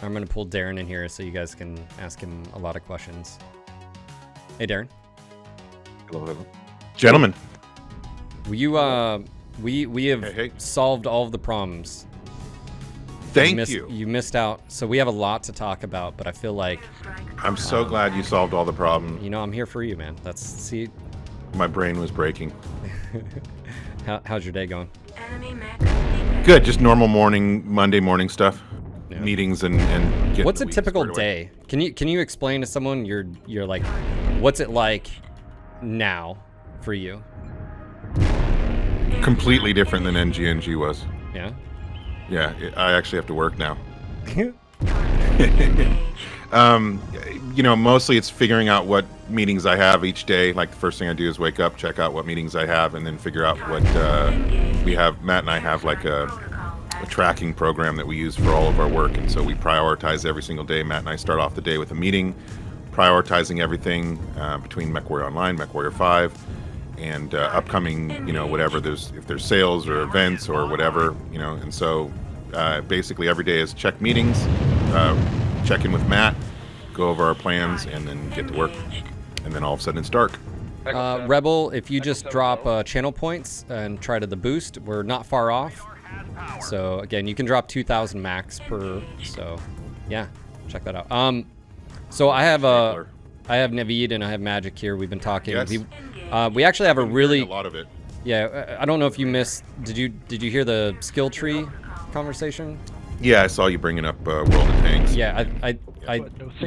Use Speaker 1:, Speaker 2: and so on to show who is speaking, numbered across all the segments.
Speaker 1: I'm going to pull Daeron in here so you guys can ask him a lot of questions. Hey, Daeron.
Speaker 2: Hello.
Speaker 3: Gentlemen.
Speaker 1: We have solved all of the problems.
Speaker 3: Thank you.
Speaker 1: You missed out. So we have a lot to talk about, but I feel like...
Speaker 3: I'm so glad you solved all the problems.
Speaker 1: You know, I'm here for you, man. See...
Speaker 3: My brain was breaking.
Speaker 1: How's your day going?
Speaker 3: Good. Just normal Monday morning stuff.
Speaker 1: Yeah.
Speaker 3: Meetings and getting
Speaker 1: what's
Speaker 3: the
Speaker 1: a
Speaker 3: week
Speaker 1: typical
Speaker 3: squared away.
Speaker 1: day? Can you explain to someone you're like, what's it like now for you?
Speaker 3: Completely different than NGNG was.
Speaker 1: Yeah.
Speaker 3: Yeah, I actually have to work now. You know, mostly it's figuring out what meetings I have each day. Like the first thing I do is wake up, check out what meetings I have, and then figure out what we have. Matt and I have like a tracking program that we use for all of our work, and so we prioritize every single day. Matt and I start off the day with a meeting, prioritizing everything between Mechwarrior Online, Mechwarrior 5, and upcoming, you know, whatever if there's sales or events or whatever, you know. And so basically every day is check meetings, check in with Matt, go over our plans, and then get to work. And then all of a sudden it's dark.
Speaker 1: Rebel, if you just drop channel points and try to the boost, we're not far off. So again, you can drop 2,000 max per. So yeah, check that out. So I have Naveed and I have Magic here. We've been talking.
Speaker 3: Yes.
Speaker 1: We actually have a really
Speaker 3: a lot of it.
Speaker 1: Yeah, I don't know if you missed. Did you hear the skill tree conversation?
Speaker 3: Yeah, I saw you bringing up World of Tanks.
Speaker 1: Yeah,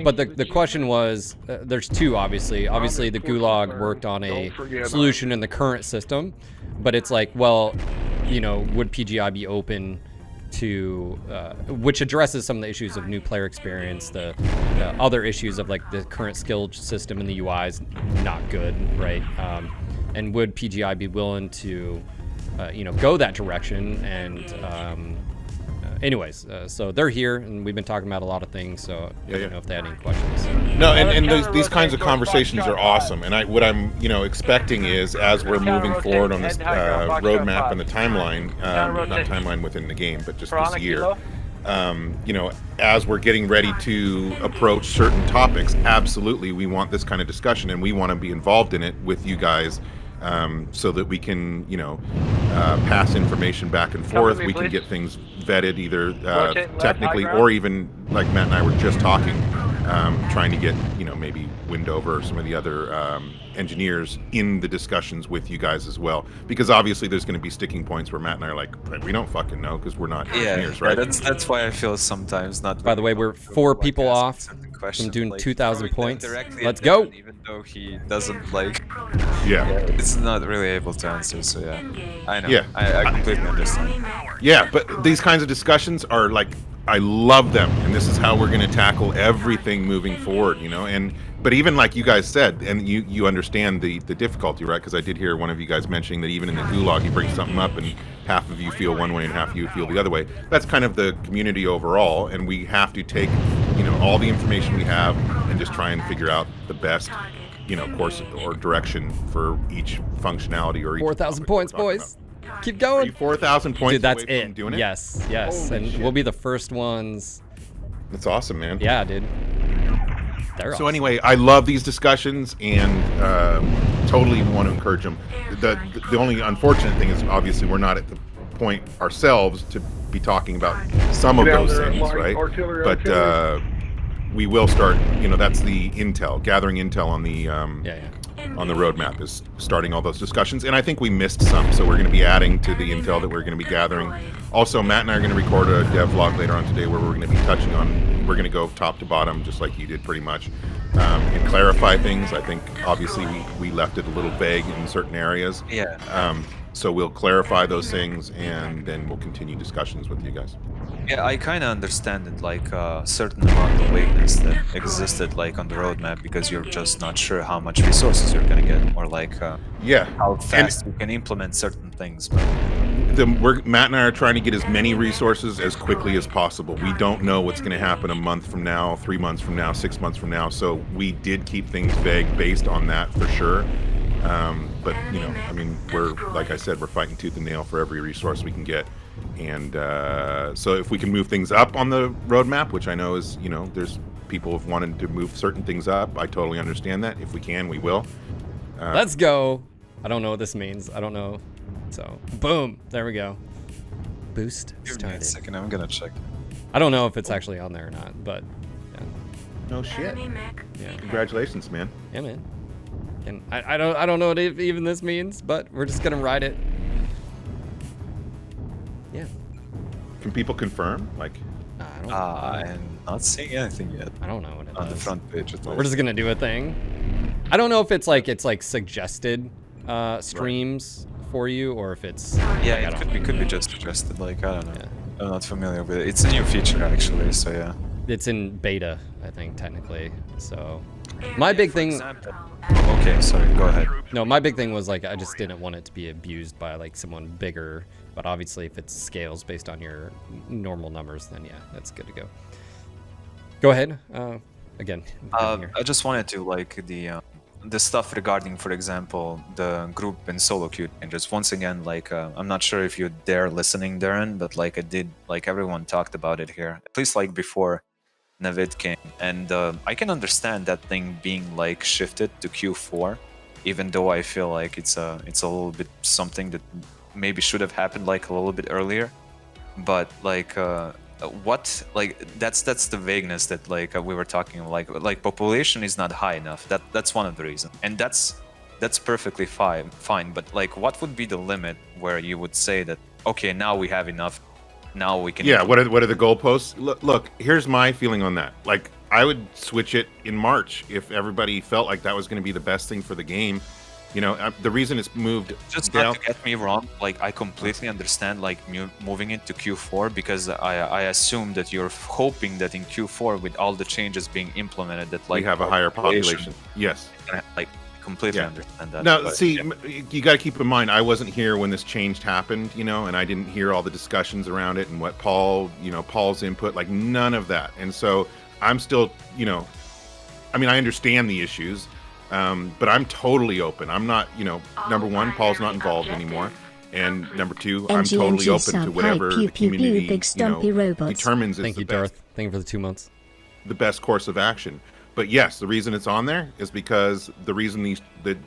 Speaker 1: but the question was, there's two, obviously. Obviously, the Gulag worked on a solution in the current system, but it's like, well, you know, would PGI be open to, which addresses some of the issues of new player experience, the other issues of like the current skill system in the UI is not good, right? And would PGI be willing to, you know, go that direction? And anyways, so they're here, and we've been talking about a lot of things. So I don't know if they had any questions.
Speaker 3: No, and these kinds of conversations are awesome. And what I'm, you know, expecting is as we're moving forward on this roadmap and the timeline, not timeline within the game, but just this year. You know, as we're getting ready to approach certain topics, absolutely, we want this kind of discussion, and we want to be involved in it with you guys. So that we can, you know, pass information back and forth. We can get things vetted either technically or even, like Matt and I were just talking, trying to get, you know, maybe Windover or some of the other engineers in the discussions with you guys as well. Because obviously there's going to be sticking points where Matt and I are like, we don't fucking know because we're not engineers, right?
Speaker 2: Yeah, that's why I feel sometimes not.
Speaker 1: By the way, we're 4 people off from doing 2,000 points. Let's go.
Speaker 2: Even though he doesn't like.
Speaker 3: Yeah.
Speaker 2: It's not really able to answer, so yeah. I know.
Speaker 3: Yeah.
Speaker 2: I completely understand.
Speaker 3: Yeah, but these kinds of discussions are like, I love them, and this is how we're going to tackle everything moving forward, you know. But even like you guys said, and you understand the difficulty, right? Because I did hear one of you guys mentioning that even in the Gulag, you bring something up and half of you feel one way and half of you feel the other way. That's kind of the community overall, and we have to take, you know, all the information we have and just try and figure out the best, you know, course or direction for each functionality or each
Speaker 1: 4,000 points, boys. Keep going.
Speaker 3: 4,000 points.
Speaker 1: Dude, that's
Speaker 3: away from doing it?
Speaker 1: Yes.
Speaker 3: Holy
Speaker 1: and
Speaker 3: shit.
Speaker 1: we'll be the first ones.
Speaker 3: That's awesome, man.
Speaker 1: Yeah, dude. They're
Speaker 3: So
Speaker 1: awesome.
Speaker 3: anyway, I love these discussions and totally want to encourage them. The only unfortunate thing is obviously we're not at the point ourselves to be talking about some of those things, right? But we will start. You know, that's the intel, gathering intel on the on the roadmap is starting all those discussions. And I think we missed some, so we're going to be adding to the intel that we're going to be gathering. Also, Matt and I are going to record a dev vlog later on today where we're going to be touching on, we're going to go top to bottom, just like you did pretty much, and clarify things. I think, obviously, we left it a little vague in certain areas.
Speaker 2: Yeah.
Speaker 3: So we'll clarify those things, and then we'll continue discussions with you guys.
Speaker 2: Yeah, I kind of understand it, like a certain amount of vagueness that existed like on the roadmap because you're just not sure how much resources you're gonna get, or like how fast you can implement certain things. But
Speaker 3: Matt and I are trying to get as many resources as quickly as possible. We don't know what's going to happen a month from now, 3 months from now, 6 months from now, so we did keep things vague based on that for sure. But, you know, I mean, we're, like I said, we're fighting tooth and nail for every resource we can get. And so if we can move things up on the roadmap, which I know is, there's people have wanted to move certain things up. I totally understand that. If we can, we will.
Speaker 1: Let's go. I don't know what this means. I don't know. So, boom. There we go. Boost
Speaker 2: Give me a
Speaker 1: started.
Speaker 2: second, I'm gonna check.
Speaker 1: I don't know if it's actually on there or not, but yeah.
Speaker 3: No shit.
Speaker 1: Yeah.
Speaker 3: Congratulations, man.
Speaker 1: Yeah, man. And I don't know what even this means, but we're just gonna ride it. Yeah.
Speaker 3: Can people confirm? Like,
Speaker 1: I don't.
Speaker 2: I'm not seeing anything yet
Speaker 1: I don't know what it
Speaker 2: on the
Speaker 1: does.
Speaker 2: front page. At
Speaker 1: We're
Speaker 2: least.
Speaker 1: just gonna do a thing. I don't know if it's like suggested streams for you, or if it's
Speaker 2: Yeah,
Speaker 1: like,
Speaker 2: it could be just suggested. Like, I don't know.
Speaker 1: Yeah.
Speaker 2: I'm not familiar with it. It's a new feature actually, so yeah.
Speaker 1: It's in beta, I think, technically. So my big thing.
Speaker 2: Okay, sorry. Go ahead.
Speaker 1: No, my big thing was like I just didn't want it to be abused by like someone bigger. But obviously, if it scales based on your normal numbers, then yeah, that's good to go. Go ahead. Again.
Speaker 2: I just wanted to like the stuff regarding, for example, the group and solo queue changes. Once again, like I'm not sure if you're there listening, Daeron, but like I did, like everyone talked about it here, at least like before Navid came, and I can understand that thing being like shifted to Q4, even though I feel like it's a little bit something that maybe should have happened like a little bit earlier, but like what, like that's the vagueness that like we were talking, like population is not high enough. That's one of the reasons, and that's perfectly fine. But like, what would be the limit where you would say that okay, now we have enough, now we can?
Speaker 3: Yeah. What are the goalposts? Look, here's my feeling on that. Like, I would switch it in March if everybody felt like that was going to be the best thing for the game. The reason it's moved
Speaker 2: Just
Speaker 3: down.
Speaker 2: not to get me wrong, like I completely understand like moving it to Q4, because I assume that you're hoping that in Q4 with all the changes being implemented that like
Speaker 3: We have a higher population. Yes.
Speaker 2: Like completely
Speaker 3: Yeah.
Speaker 2: understand that.
Speaker 3: Now,
Speaker 2: but,
Speaker 3: see,
Speaker 2: yeah.
Speaker 3: you got to keep in mind, I wasn't here when this change happened, and I didn't hear all the discussions around it and what Paul's input, like none of that. And so I'm still, I mean, I understand the issues, but I'm totally open. I'm not, number one, Paul's not involved anymore. And number two, I'm totally open to whatever the community, determines is
Speaker 1: Thank you, Darth. Thank you for the 2 months.
Speaker 3: the best course of action. But yes, the reason it's on there is because the reason the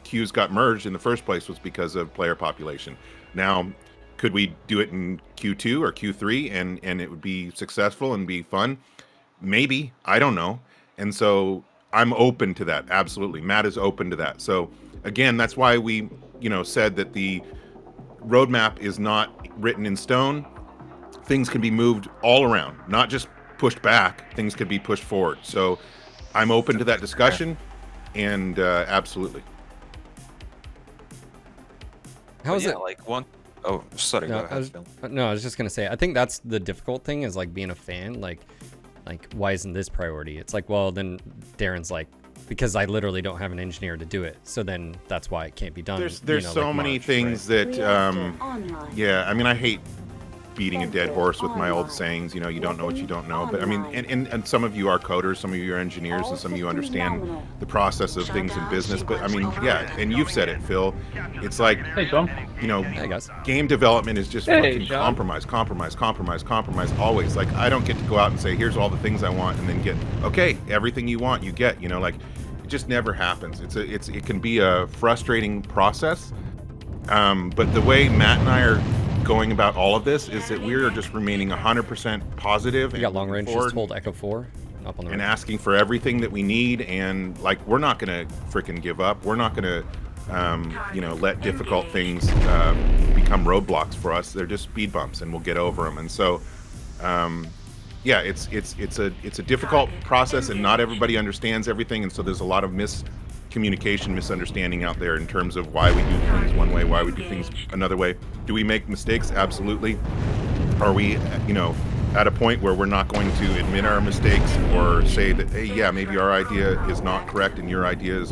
Speaker 3: queues got merged in the first place was because of player population. Now, could we do it in Q2 or Q3 and it would be successful and be fun? Maybe. I don't know. And so I'm open to that. Absolutely. Matt is open to that. So again, that's why we, said that the roadmap is not written in stone. Things can be moved all around, not just pushed back. Things could be pushed forward. So I'm open to that discussion, and absolutely.
Speaker 1: How is it?
Speaker 2: Like one? Oh, sorry.
Speaker 1: No,
Speaker 2: go ahead, Phil.
Speaker 1: I was just gonna say. I think that's the difficult thing is like being a fan. Like why isn't this priority? It's like, well, then Daeron's like, because I literally don't have an engineer to do it. So then that's why it can't be done.
Speaker 3: There's so
Speaker 1: like
Speaker 3: many
Speaker 1: March,
Speaker 3: things
Speaker 1: right?
Speaker 3: that yeah. I mean, I hate beating a dead horse with my old sayings, you don't know what you don't know. But I mean, and some of you are coders, some of you are engineers, and some of you understand the process of things in business. But I mean, yeah, and you've said it, Phil. It's like,
Speaker 4: Hey, Tom.
Speaker 1: Hey guys.
Speaker 3: game development is just fucking compromise, always. Like, I don't get to go out and say, here's all the things I want, and then get, okay, everything you want, you get, like, it just never happens. It can be a frustrating process. But the way Matt and I are going about all of this is that we are just remaining 100% positive.
Speaker 1: We got long range. Just hold Echo 4 up on the
Speaker 3: and
Speaker 1: right.
Speaker 3: asking for everything that we need, and like, we're not gonna freaking give up. We're not gonna let difficult things become roadblocks for us. They're just speed bumps, and we'll get over them. And so yeah, it's a difficult process, and not everybody understands everything, and so there's a lot of misunderstanding out there in terms of why we do things one way, why we do things another way. Do we make mistakes? Absolutely. Are we, at a point where we're not going to admit our mistakes or say that, hey, yeah, maybe our idea is not correct and your idea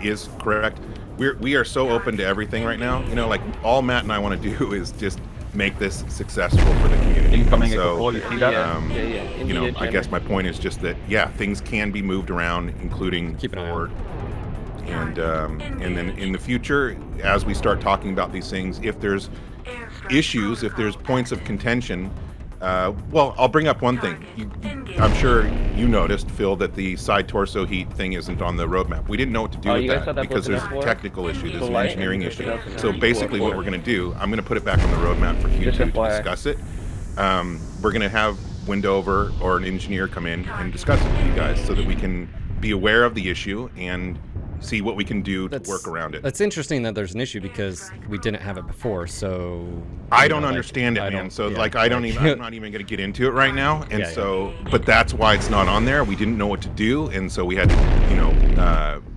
Speaker 3: is correct? We are so open to everything right now. Like, all Matt and I want to do is just make this successful for the community.
Speaker 4: Incoming
Speaker 3: So,
Speaker 4: Echo 4, you see that?
Speaker 3: I guess my point is just that, yeah, things can be moved around, including
Speaker 1: Keep an eye
Speaker 3: forward. And then in the future, as we start talking about these things, if there's issues, if there's points of contention, well, I'll bring up one thing. I'm sure you noticed, Phil, that the side torso heat thing isn't on the roadmap. We didn't know what to do with that because there's a technical issue, there's an engineering issue. So basically what we're going to do, I'm going to put it back on the roadmap for Q2 to discuss it. We're going to have Windover or an engineer come in and discuss it with you guys so that we can be aware of the issue and see what we can do to work around it.
Speaker 1: That's interesting that there's an issue because we didn't have it before, so...
Speaker 3: I don't understand it, man. So, like, I'm not even going to get into it right now. And but that's why it's not on there. We didn't know what to do, and so we had to,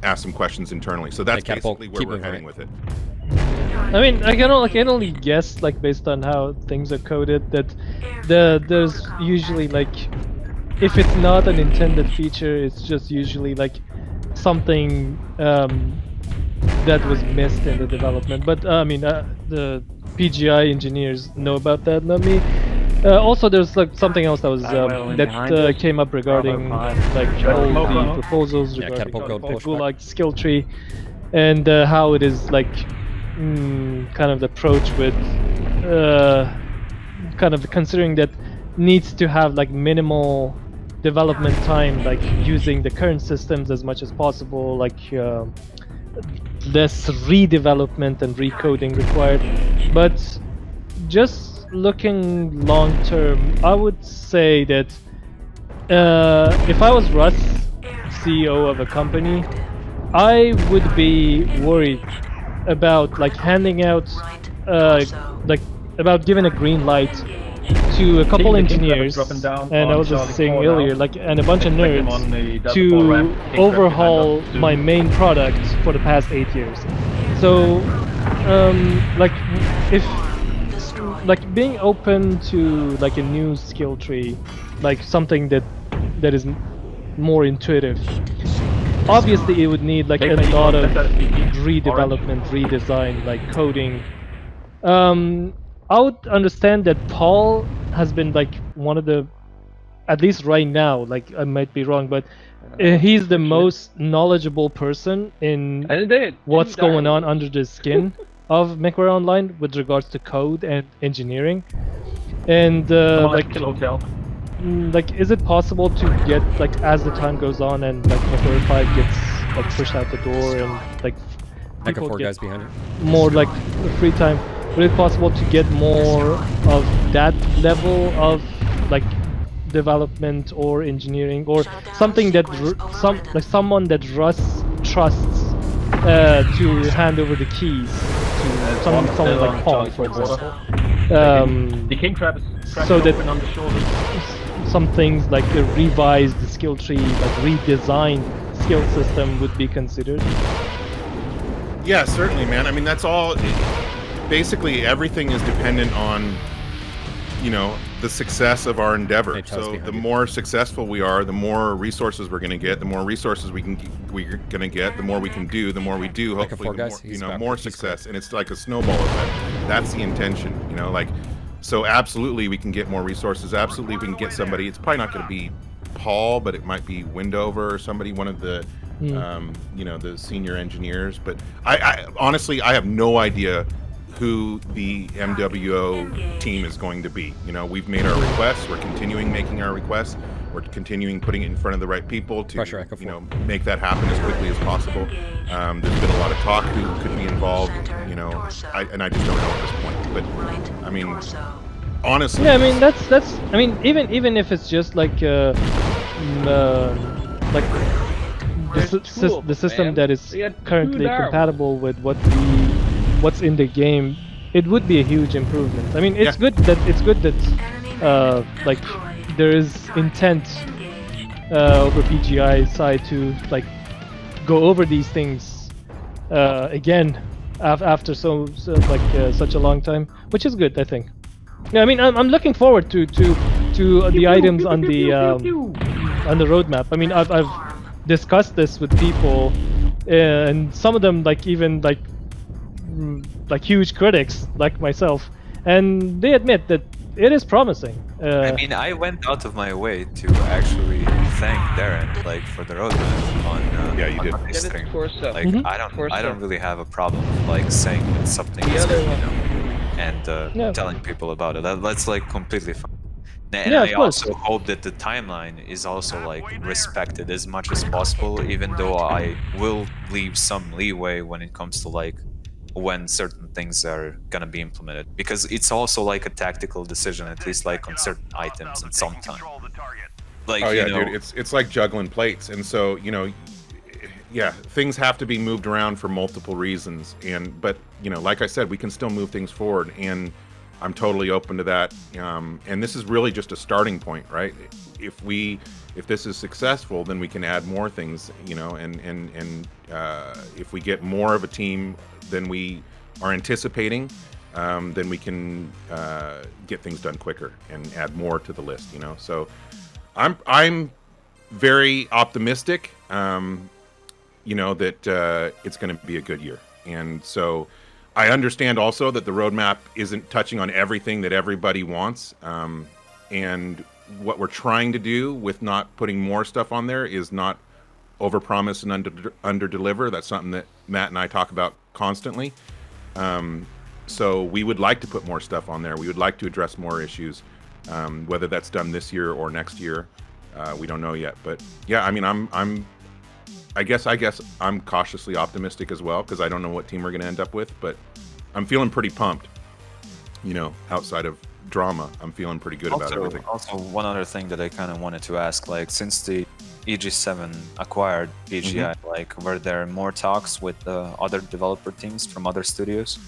Speaker 3: ask some questions internally. So that's basically where we're heading with it.
Speaker 4: I mean, I can only guess, like, based on how things are coded, that there's usually, like, if it's not an intended feature, it's just usually, like, something that was missed in the development. But I mean, the PGI engineers know about that, not me. Also, there's like something else that was that came up regarding like all the proposals regarding the Gulag skill tree and how it is like kind of the approach with kind of considering that needs to have like minimal development time, like using the current systems as much as possible, like less redevelopment and recoding required. But just looking long term, I would say that if I was Russ, CEO of a company, I would be worried about like handing out like about giving a green light to a couple engineers, and I was just saying earlier, like, and a bunch of nerds to overhaul my main product for the past 8 years. So, like, if like being open to like a new skill tree, like something that is more intuitive. Obviously, it would need like a lot of redevelopment, redesign, like coding. I would understand that Paul has been like one of the, at least right now, like I might be wrong, but he's the most knowledgeable person in what's going on under the skin of Mechwarrior Online with regards to code and engineering. And like, is it possible to get like as the time goes on and like Mechwarrior 5 gets like pushed out the door and like
Speaker 1: people get guys behind you.
Speaker 4: More like free time? Would it be possible to get more of that level of like development or engineering or something that someone that Russ trusts to hand over the keys to someone like Paul, for example?
Speaker 5: The king trap is
Speaker 4: so that
Speaker 5: on the shoulders.
Speaker 4: Some things like a revised skill tree, like redesigned skill system would be considered.
Speaker 3: Yeah, certainly, man. I mean, that's all. Basically, everything is dependent on, the success of our endeavor. So the more successful we are, the more resources we're going to get. The more resources we're going to get, the more we can do. The more we do, hopefully, the more, more success. And it's like a snowball effect. That's the intention, So absolutely, we can get more resources. Absolutely, we can get somebody. It's probably not going to be Paul, but it might be Windover or somebody, one of the, the senior engineers. But I honestly, I have no idea who the MWO team is going to be. We've made our requests. We're continuing making our requests. We're continuing putting it in front of the right people to, make that happen as quickly as possible. There's been a lot of talk who could be involved, and I just don't know at this point. But I mean, honestly,
Speaker 4: yeah, I mean that's I mean even if it's just like the system that is currently compatible with what's in the game, it would be a huge improvement. I mean, it's good that like there is intent over PGI side to like go over these things again after such a long time, which is good, I think. Yeah, I mean, I'm looking forward to the items on the roadmap. I mean, I've discussed this with people, and some of them like even like huge critics like myself, and they admit that it is promising.
Speaker 2: I mean, I went out of my way to actually thank Daeron for the roadmap on this stream. I don't really have a problem saying that something is good, and telling people about it. That's like completely fine. And
Speaker 4: Yeah,
Speaker 2: I
Speaker 4: of course.
Speaker 2: also hope that the timeline is also like respected as much as possible, even though I will leave some leeway when it comes to like when certain things are gonna be implemented, because it's also like a tactical decision, at least like on certain items and sometimes. Like,
Speaker 3: oh yeah,
Speaker 2: you know,
Speaker 3: dude, it's like juggling plates, and so yeah, things have to be moved around for multiple reasons, but like I said, we can still move things forward, and I'm totally open to that. And this is really just a starting point, right? If this is successful, then we can add more things, and if we get more of a team than we are anticipating, then we can get things done quicker and add more to the list, So I'm very optimistic, that it's going to be a good year. And so I understand also that the roadmap isn't touching on everything that everybody wants. And what we're trying to do with not putting more stuff on there is not overpromise and under-deliver. That's something that Matt and I talk about constantly. So we would like to put more stuff on there. We would like to address more issues, whether that's done this year or next year. We don't know yet, but yeah, I mean, I guess I'm cautiously optimistic as well, because I don't know what team we're going to end up with, but I'm feeling pretty pumped. Outside of drama, I'm feeling pretty good about everything.
Speaker 2: Also, one other thing that I kind of wanted to ask, like, since the EG7 acquired PGI, like, were there more talks with other developer teams from other studios?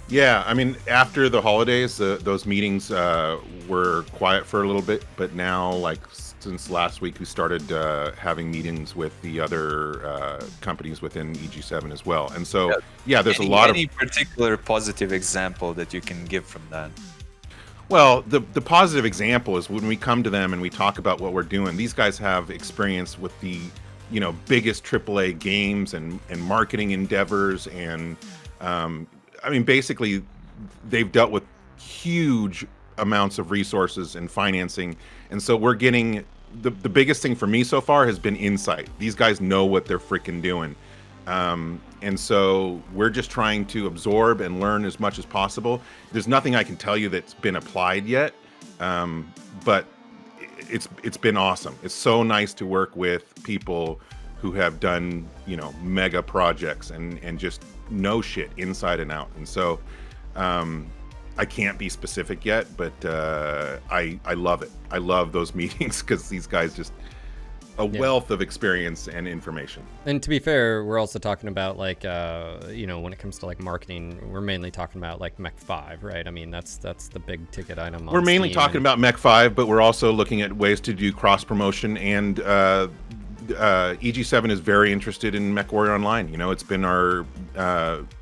Speaker 3: Yeah, I mean, after the holidays, those meetings were quiet for a little bit, but now, like, since last week, we started having meetings with the other companies within EG7 as well. And so, yeah, there's a lot of...
Speaker 2: Any particular positive example that you can give from that?
Speaker 3: Well, the positive example is when we come to them and we talk about what we're doing. These guys have experience with the, biggest AAA games and marketing endeavors, and I mean, basically, they've dealt with huge amounts of resources and financing, and so we're getting the biggest thing for me so far has been insight. These guys know what they're freaking doing, and so we're just trying to absorb and learn as much as possible. There's nothing I can tell you that's been applied yet, but it's been awesome. It's so nice to work with people who have done mega projects and just know shit inside and out. And so I can't be specific yet, but I love it. I love those meetings because these guys just a wealth of experience and information.
Speaker 1: And to be fair, we're also talking about like when it comes to like marketing, we're mainly talking about like Mech 5, right? I mean, that's the big ticket item on
Speaker 3: We're mainly
Speaker 1: Steam,
Speaker 3: talking about Mech 5, but we're also looking at ways to do cross promotion, and EG7 is very interested in Mechwarrior Online. It's been our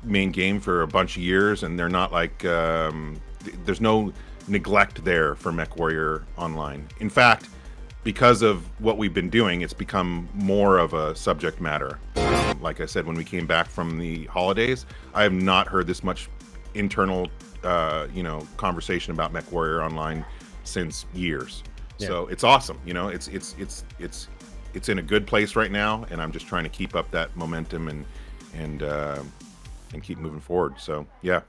Speaker 3: main game for a bunch of years, and they're not like there's no neglect there for Mechwarrior Online. In fact, because of what we've been doing, it's become more of a subject matter. Like I said, when we came back from the holidays, I have not heard this much internal conversation about Mechwarrior Online since years. So it's awesome. It's in a good place right now, and I'm just trying to keep up that momentum and keep moving forward. So yeah,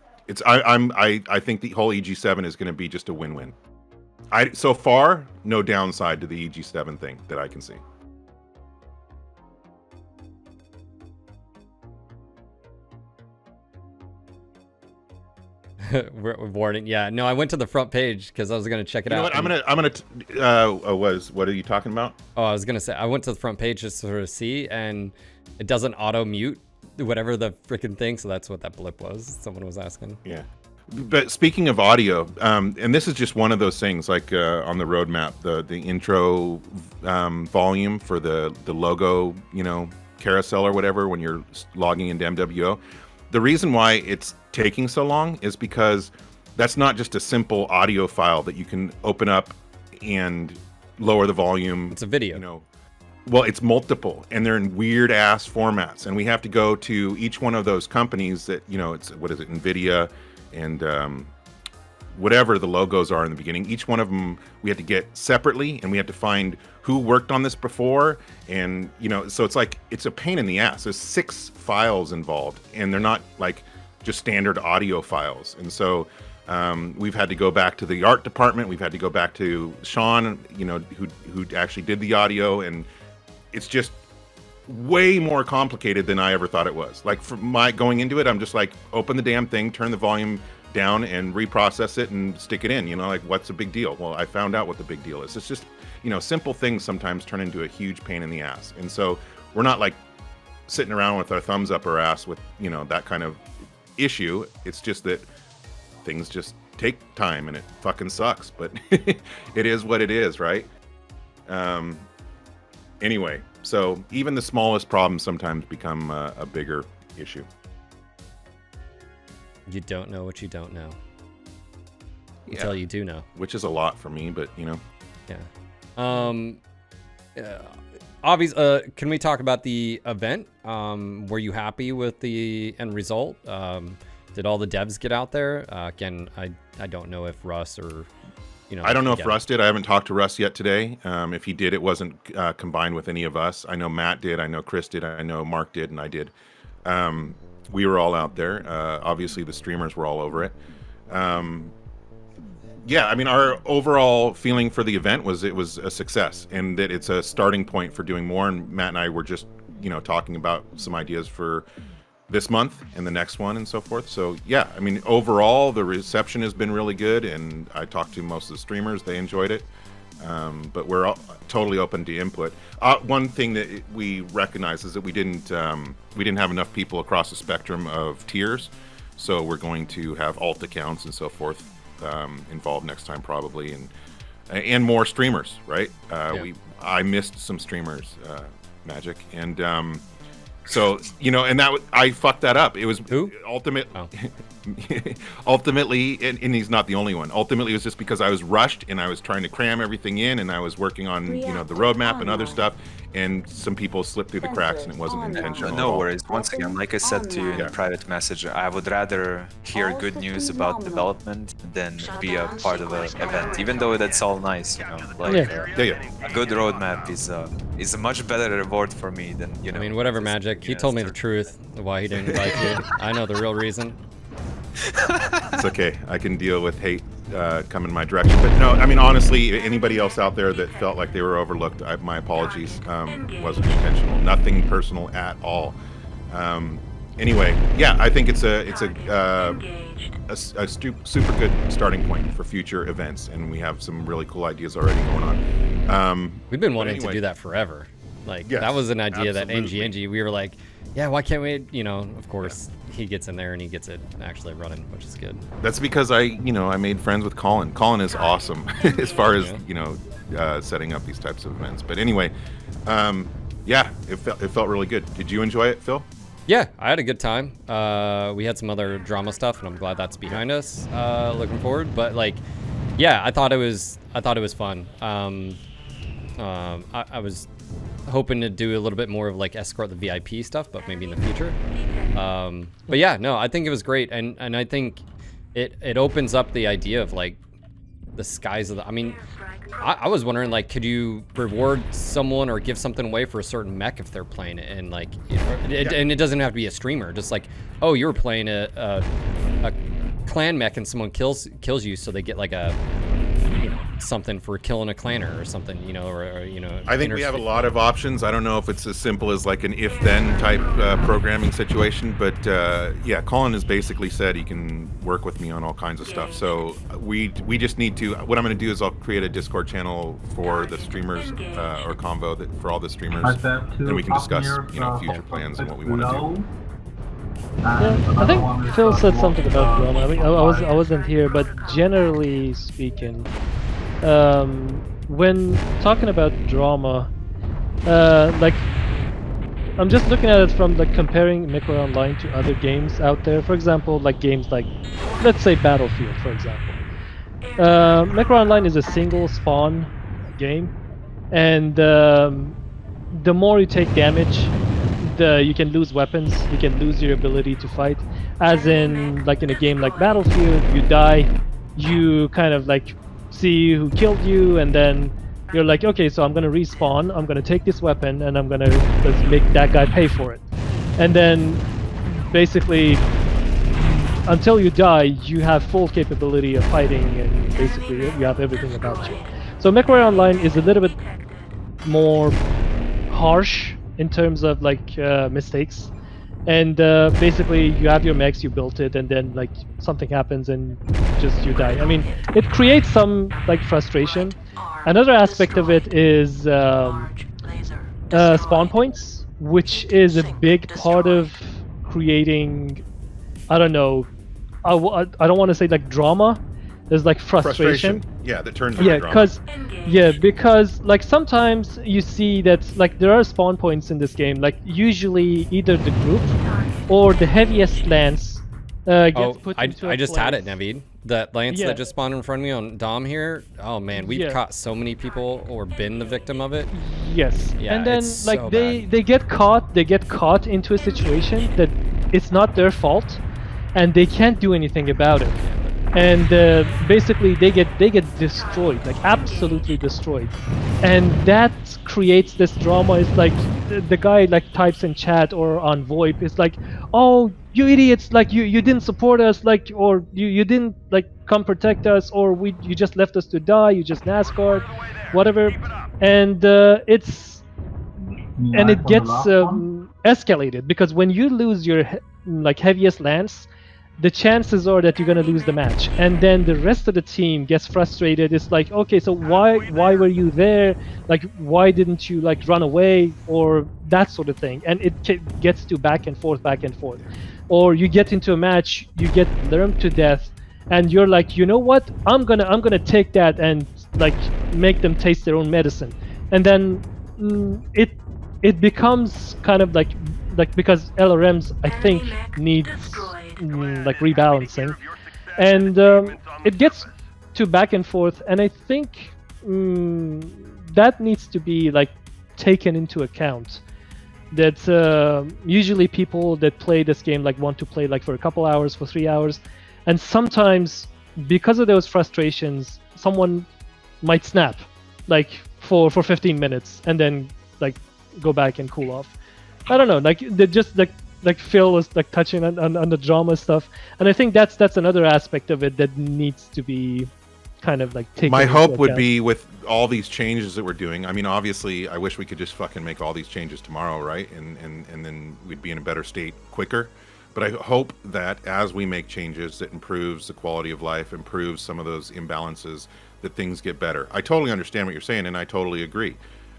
Speaker 3: I think the whole EG7 is going to be just a win-win. So far, no downside to the EG7 thing that I can see.
Speaker 1: Warning. Yeah, no, I went to the front page because I was gonna check it out.
Speaker 3: You know what? I'm gonna. What are you talking about?
Speaker 1: Oh, I was gonna say I went to the front page just to sort of see, and it doesn't auto mute whatever the freaking thing. So that's what that blip was. Someone was asking.
Speaker 3: Yeah. But speaking of audio, and this is just one of those things, like on the roadmap, the intro volume for the logo, carousel or whatever when you're logging into MWO. The reason why it's taking so long is because that's not just a simple audio file that you can open up and lower the volume.
Speaker 1: It's a video.
Speaker 3: Well, it's multiple, and they're in weird ass formats, and we have to go to each one of those companies that it's NVIDIA and whatever the logos are in the beginning. Each one of them we have to get separately, and we have to find who worked on this before, and so it's a pain in the ass. There's 6 files involved, and they're not like just standard audio files. And so we've had to go back to the art department. We've had to go back to Sean, you know, who actually did the audio, and it's just way more complicated than I ever thought it was. Like, for my going into it, I'm just like, open the damn thing, turn the volume down, and reprocess it and stick it in. You know, like, what's the big deal? Well, I found out what the big deal is. It's just, you know, simple things sometimes turn into a huge pain in the ass. And so we're not like sitting around with our thumbs up our ass with, you know, that kind of issue. It's just that things just take time, and it fucking sucks, but it is what it is, right? Anyway, so even the smallest problems sometimes become a bigger issue.
Speaker 1: You don't know what you don't know until you do know.
Speaker 3: Which is a lot for me, but you know.
Speaker 1: Yeah. Obviously, can we talk about the event? Were you happy with the end result? Did all the devs get out there? Again, I don't know if Russ or, you know.
Speaker 3: I don't know if Russ did. I haven't talked to Russ yet today. If he did, it wasn't combined with any of us. I know Matt did. I know Chris did. I know Mark did, and I did. We were all out there. Obviously, the streamers were all over it. Yeah, I mean, our overall feeling for the event was it was a success, and that it's a starting point for doing more. And Matt and I were just, you know, talking about some ideas for this month and the next one and so forth. So yeah, I mean, overall the reception has been really good, and I talked to most of the streamers. They enjoyed it, but we're all totally open to input. One thing that we recognize is that we didn't have enough people across the spectrum of tiers, so we're going to have alt accounts and so forth involved next time probably, and more streamers, right? I missed some streamers, Magic, and so, you know, and I fucked that up. It was ultimately, and he's not the only one. Ultimately, it was just because I was rushed and I was trying to cram everything in, and I was working on, you know, the roadmap and other stuff, and some people slipped through the cracks, and it wasn't intentional.
Speaker 2: No worries. Once again, like I said to you in a private message, I would rather hear good news about development than be a part of an event, even though that's all nice, you know. Like, a good roadmap is a much better reward for me than, you know.
Speaker 1: I mean, whatever, Magic. He told me the truth of why he didn't invite you. I know the real reason.
Speaker 3: It's okay. I can deal with hate coming my direction. But no, I mean, honestly, anybody else out there that felt like they were overlooked, my apologies. Wasn't intentional. Nothing personal at all. Anyway, yeah, I think it's a super good starting point for future events, and we have some really cool ideas already going on.
Speaker 1: We've been wanting to do that forever. Like, that was an idea that NG, we were like, yeah, why can't we, you know, of course, he gets in there and he gets it actually running, which is good.
Speaker 3: That's because I made friends with Colin. Colin is awesome as far as, you know, setting up these types of events. But anyway, yeah, it felt really good. Did you enjoy it, Phil?
Speaker 1: Yeah, I had a good time. We had some other drama stuff, and I'm glad that's behind us. Looking forward, but like, yeah, I thought it was fun. I was hoping to do a little bit more of like escort the VIP stuff, but maybe in the future. But yeah, no, I think it was great, and I think it opens up the idea of like the skies of the. I mean, I was wondering, like, could you reward someone or give something away for a certain mech if they're playing it, and like, and it doesn't have to be a streamer. Just like, oh, you were playing a clan mech and someone kills you, so they get like a, you know, something for killing a clanner or something, you know, or you know.
Speaker 3: I think we have a lot of options. I don't know if it's as simple as like an if-then type programming situation, but yeah, Colin has basically said he can work with me on all kinds of stuff. So we just need to. What I'm going to do is I'll create a Discord channel for the streamers or convo for all the streamers, and we can discuss, you know, future plans and what we want to do.
Speaker 4: Yeah, I think Phil said something about drama. I mean, I wasn't here, but generally speaking, when talking about drama, like, I'm just looking at it from like comparing Mechwarrior Online to other games out there. For example, like games like, let's say Battlefield, for example. Mechwarrior Online is a single spawn game, and the more you take damage, you can lose weapons, you can lose your ability to fight. As in, like in a game like Battlefield, you die, you kind of like see who killed you, and then you're like, okay, so I'm gonna respawn, I'm gonna take this weapon, and I'm gonna make that guy pay for it. And then basically until you die, you have full capability of fighting, and basically you have everything about you. So Mechwarrior Online is a little bit more harsh in terms of like mistakes, and basically you have your mechs, you built it, and then like something happens and just you die. I mean, it creates some like frustration. Another aspect of it is spawn points, which is a big part of creating, I don't know, I don't want to say like drama. There's like frustration.
Speaker 3: Yeah, that turns into
Speaker 4: drama. Because like sometimes you see that like there are spawn points in this game. Like usually either the group or the heaviest lance gets put into
Speaker 1: I just
Speaker 4: place.
Speaker 1: had it, Naveed. That lance that just spawned in front of me on Dom here. Oh man, we've caught so many people or been the victim of it.
Speaker 4: Yes.
Speaker 1: Yeah,
Speaker 4: and then
Speaker 1: it's
Speaker 4: like
Speaker 1: so
Speaker 4: they
Speaker 1: bad.
Speaker 4: get caught into a situation that it's not their fault, and they can't do anything about it. And basically they get destroyed, like absolutely destroyed, and that creates this drama. It's like the guy like types in chat or on VoIP, it's like, oh, you idiots, like you didn't support us, like, or you didn't like come protect us, or you just left us to die, you just NASCAR, whatever. And it gets escalated, because when you lose your like heaviest lance, the chances are that you're going to lose the match, and then the rest of the team gets frustrated. It's like, okay, so why were you there? Like, why didn't you like run away, or that sort of thing? And it gets to back and forth, or you get into a match, you get lurmed to death, and you're like, you know what, I'm gonna take that and like make them taste their own medicine. And then it becomes kind of like because LRMs, I think, needs like rebalancing, and it gets to back and forth, and I think that needs to be like taken into account. That usually people that play this game like want to play like for a couple hours, for 3 hours, and sometimes because of those frustrations, someone might snap like for 15 minutes and then like go back and cool off. I don't know, like they just like Phil was like touching on the drama stuff, and I think that's another aspect of it that needs to be kind of like taken.
Speaker 3: My
Speaker 4: into
Speaker 3: hope would
Speaker 4: account.
Speaker 3: be with all these changes that we're doing. I mean, obviously, I wish we could just fucking make all these changes tomorrow, right? And then we'd be in a better state quicker. But I hope that as we make changes that improves the quality of life, improves some of those imbalances, that things get better. I totally understand what you're saying, and I totally agree.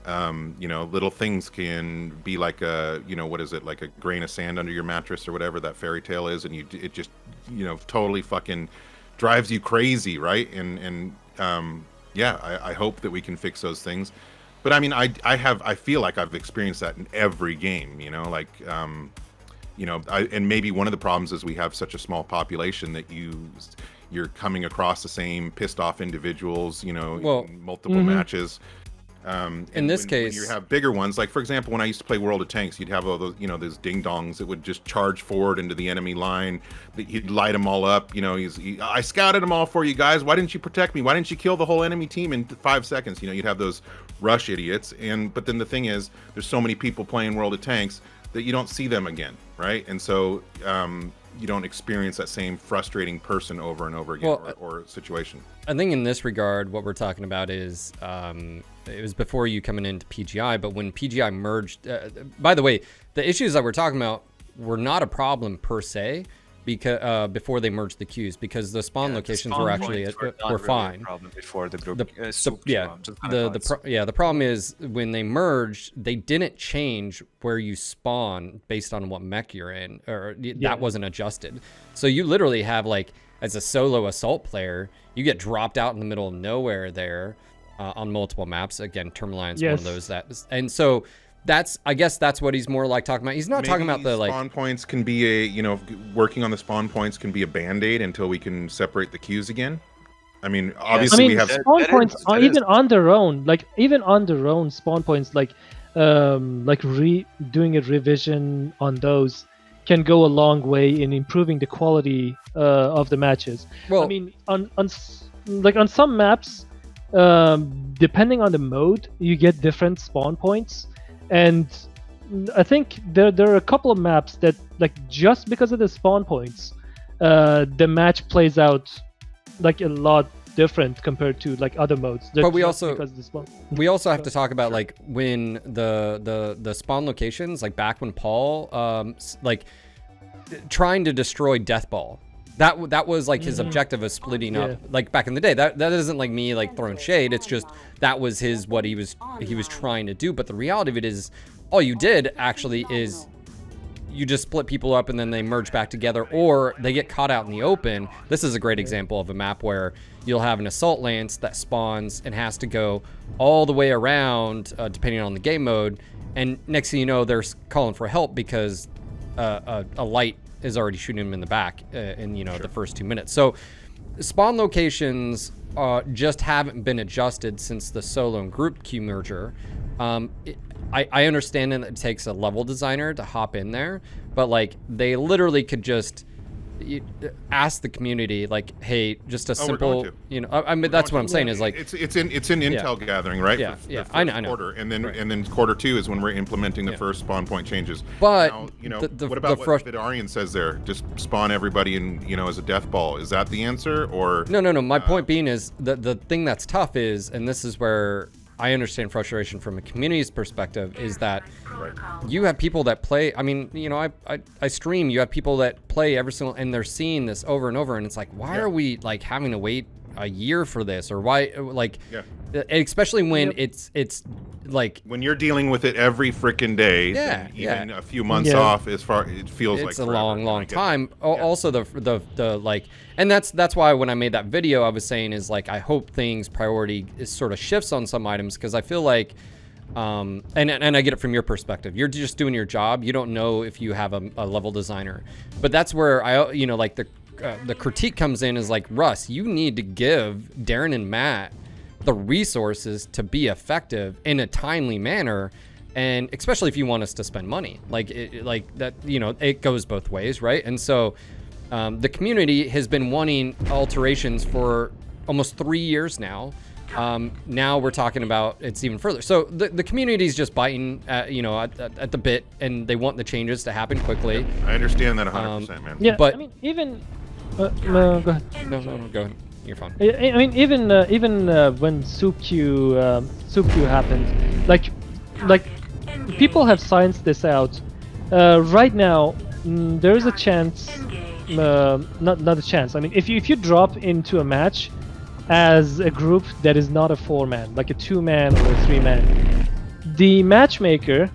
Speaker 3: You know, little things can be like a, you know, what is it, like a grain of sand under your mattress or whatever that fairy tale is, and it just, you know, totally fucking drives you crazy, right? And yeah, I hope that we can fix those things. But I mean, I feel like I've experienced that in every game, you know, like, you know, and maybe one of the problems is we have such a small population that you're coming across the same pissed off individuals, you know, in multiple matches.
Speaker 1: In this case,
Speaker 3: when you have bigger ones, like for example, when I used to play World of Tanks, you'd have all those, you know, those ding dongs that would just charge forward into the enemy line. He'd light them all up. You know, I scouted them all for you guys. Why didn't you protect me? Why didn't you kill the whole enemy team in 5 seconds? You know, you'd have those rush idiots. But then the thing is, there's so many people playing World of Tanks that you don't see them again, right? And so you don't experience that same frustrating person over and over again, or situation.
Speaker 1: I think in this regard, what we're talking about is it was before you coming into PGI, but when PGI merged, by the way, the issues that we're talking about were not a problem per se, because before they merged the queues, because the spawn locations were actually were fine.
Speaker 2: Before the group,
Speaker 1: the problem is when they merged, they didn't change where you spawn based on what mech you're in, or that wasn't adjusted. So you literally have, like, as a solo assault player, you get dropped out in the middle of nowhere there on multiple maps. Again, Termaline's one of those and so I guess that's what he's more like talking about. He's not talking about the like
Speaker 3: spawn points can be a, you know, working on the spawn points can be a band-aid until we can separate the queues again. I mean, obviously we have
Speaker 4: spawn points even on their own, like even on their own spawn points, like doing a revision on those can go a long way in improving the quality of the matches. Well, I mean, on some maps, depending on the mode, you get different spawn points, and I think there are a couple of maps that, like, just because of the spawn points, the match plays out like a lot different compared to like other modes.
Speaker 1: But we also have to talk about like when the spawn locations, like back when Paul like trying to destroy Deathball. That was like his objective of splitting up, like back in the day. That isn't like me like throwing shade. It's just that was what he was trying to do. But the reality of it is, all you did actually is you just split people up and then they merge back together, or they get caught out in the open. This is a great example of a map where you'll have an assault lance that spawns and has to go all the way around, depending on the game mode. And next thing you know, they're calling for help because a light is already shooting him in the back in the first 2 minutes. So spawn locations just haven't been adjusted since the solo and group queue merger. I understand that it takes a level designer to hop in there, but like they literally could just ask the community, like, hey, just a simple, I mean, that's what I'm saying is like
Speaker 3: it's in intel gathering, right?
Speaker 1: Yeah, I know.
Speaker 3: Quarter, and then quarter 2 is when we're implementing the first spawn point changes.
Speaker 1: But
Speaker 3: now, what about what Vidarian says there? Just spawn everybody in, as a death ball. Is that the answer, or
Speaker 1: no? My point being is the thing that's tough is, and this is where I understand frustration from a community's perspective, is that you have people that play. I mean, I stream. You have people that play every single, and they're seeing this over and over, and it's like, why are we like having to wait a year for this, or why, like, especially when it's like
Speaker 3: when you're dealing with it every freaking day. Then even a few months off, as far it feels like
Speaker 1: it's a long time. Also, the like, and that's why when I made that video, I was saying is like, I hope things priority is sort of shifts on some items, because I feel like, and I get it from your perspective. You're just doing your job. You don't know if you have a level designer, but that's where like the critique comes in is like, Russ, you need to give Daeron and Matt the resources to be effective in a timely manner, and especially if you want us to spend money, like that, it goes both ways, right? And so the community has been wanting alterations for almost 3 years now. Now we're talking about it's even further. So the community's just biting at the bit, and they want the changes to happen quickly.
Speaker 3: I understand that 100%, man.
Speaker 4: Yeah,
Speaker 1: but
Speaker 4: I mean, even no, go ahead.
Speaker 1: No, go ahead. You're fine.
Speaker 4: I mean, even when Soup Q happened, like people have scienced this out. Right now, there is a chance, not a chance. I mean, if you drop into a match as a group that is not a 4-man, like a 2-man or a 3-man, the matchmaker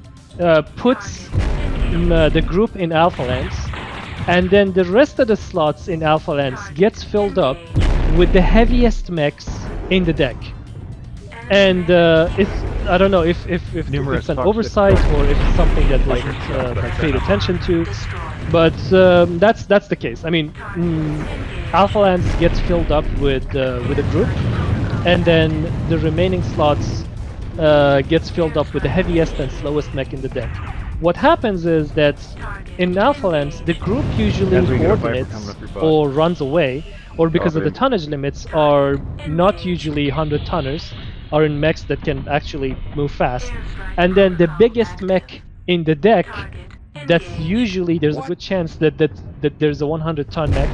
Speaker 4: puts the group in Alpha Lance, and then the rest of the slots in Alpha Lance gets filled up with the heaviest mechs in the deck. And I don't know if it's an oversight or if it's something that like paid attention to, but that's the case. I mean, Alpha Lance gets filled up with a group, and then the remaining slots gets filled up with the heaviest and slowest mech in the deck. What happens is that in Alpha Lance, the group usually coordinates or runs away, or because of the tonnage limits are not usually 100 tonners, are in mechs that can actually move fast. And then the biggest mech in the deck, that's usually, there's a good chance that there's a 100 ton mech,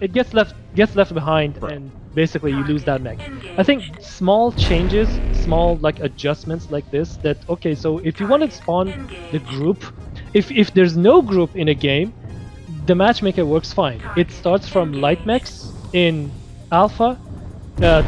Speaker 4: it gets left behind, and basically you lose that mech. I think small changes, small like adjustments like this, that okay, so if you want to spawn the group, if there's no group in a game, the matchmaker works fine. It starts from light mechs in Alpha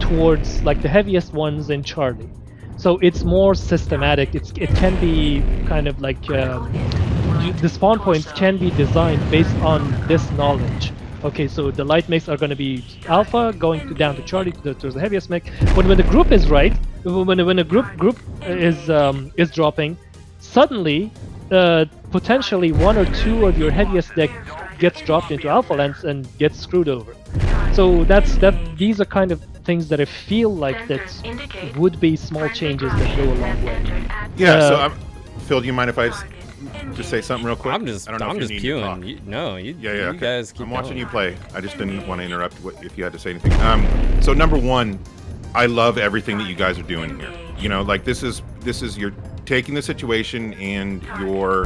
Speaker 4: towards like the heaviest ones in Charlie. So it's more systematic. It can be kind of like the spawn points can be designed based on this knowledge. Okay, so the light mechs are going to be Alpha, going down to Charlie towards the heaviest mech. When the group is right, when a group is dropping, suddenly potentially 1 or 2 of your heaviest deck gets dropped into Alpha Lance and gets screwed over. So these are kind of things that I feel like that would be small changes that go a long way.
Speaker 3: Yeah. So Phil, do you mind if I just say something real quick?
Speaker 1: I'm just queuing. You guys keep
Speaker 3: I'm watching
Speaker 1: going.
Speaker 3: you play. I just didn't want to interrupt if you had to say anything. So number one, I love everything that you guys are doing here. Like this is taking the situation and you're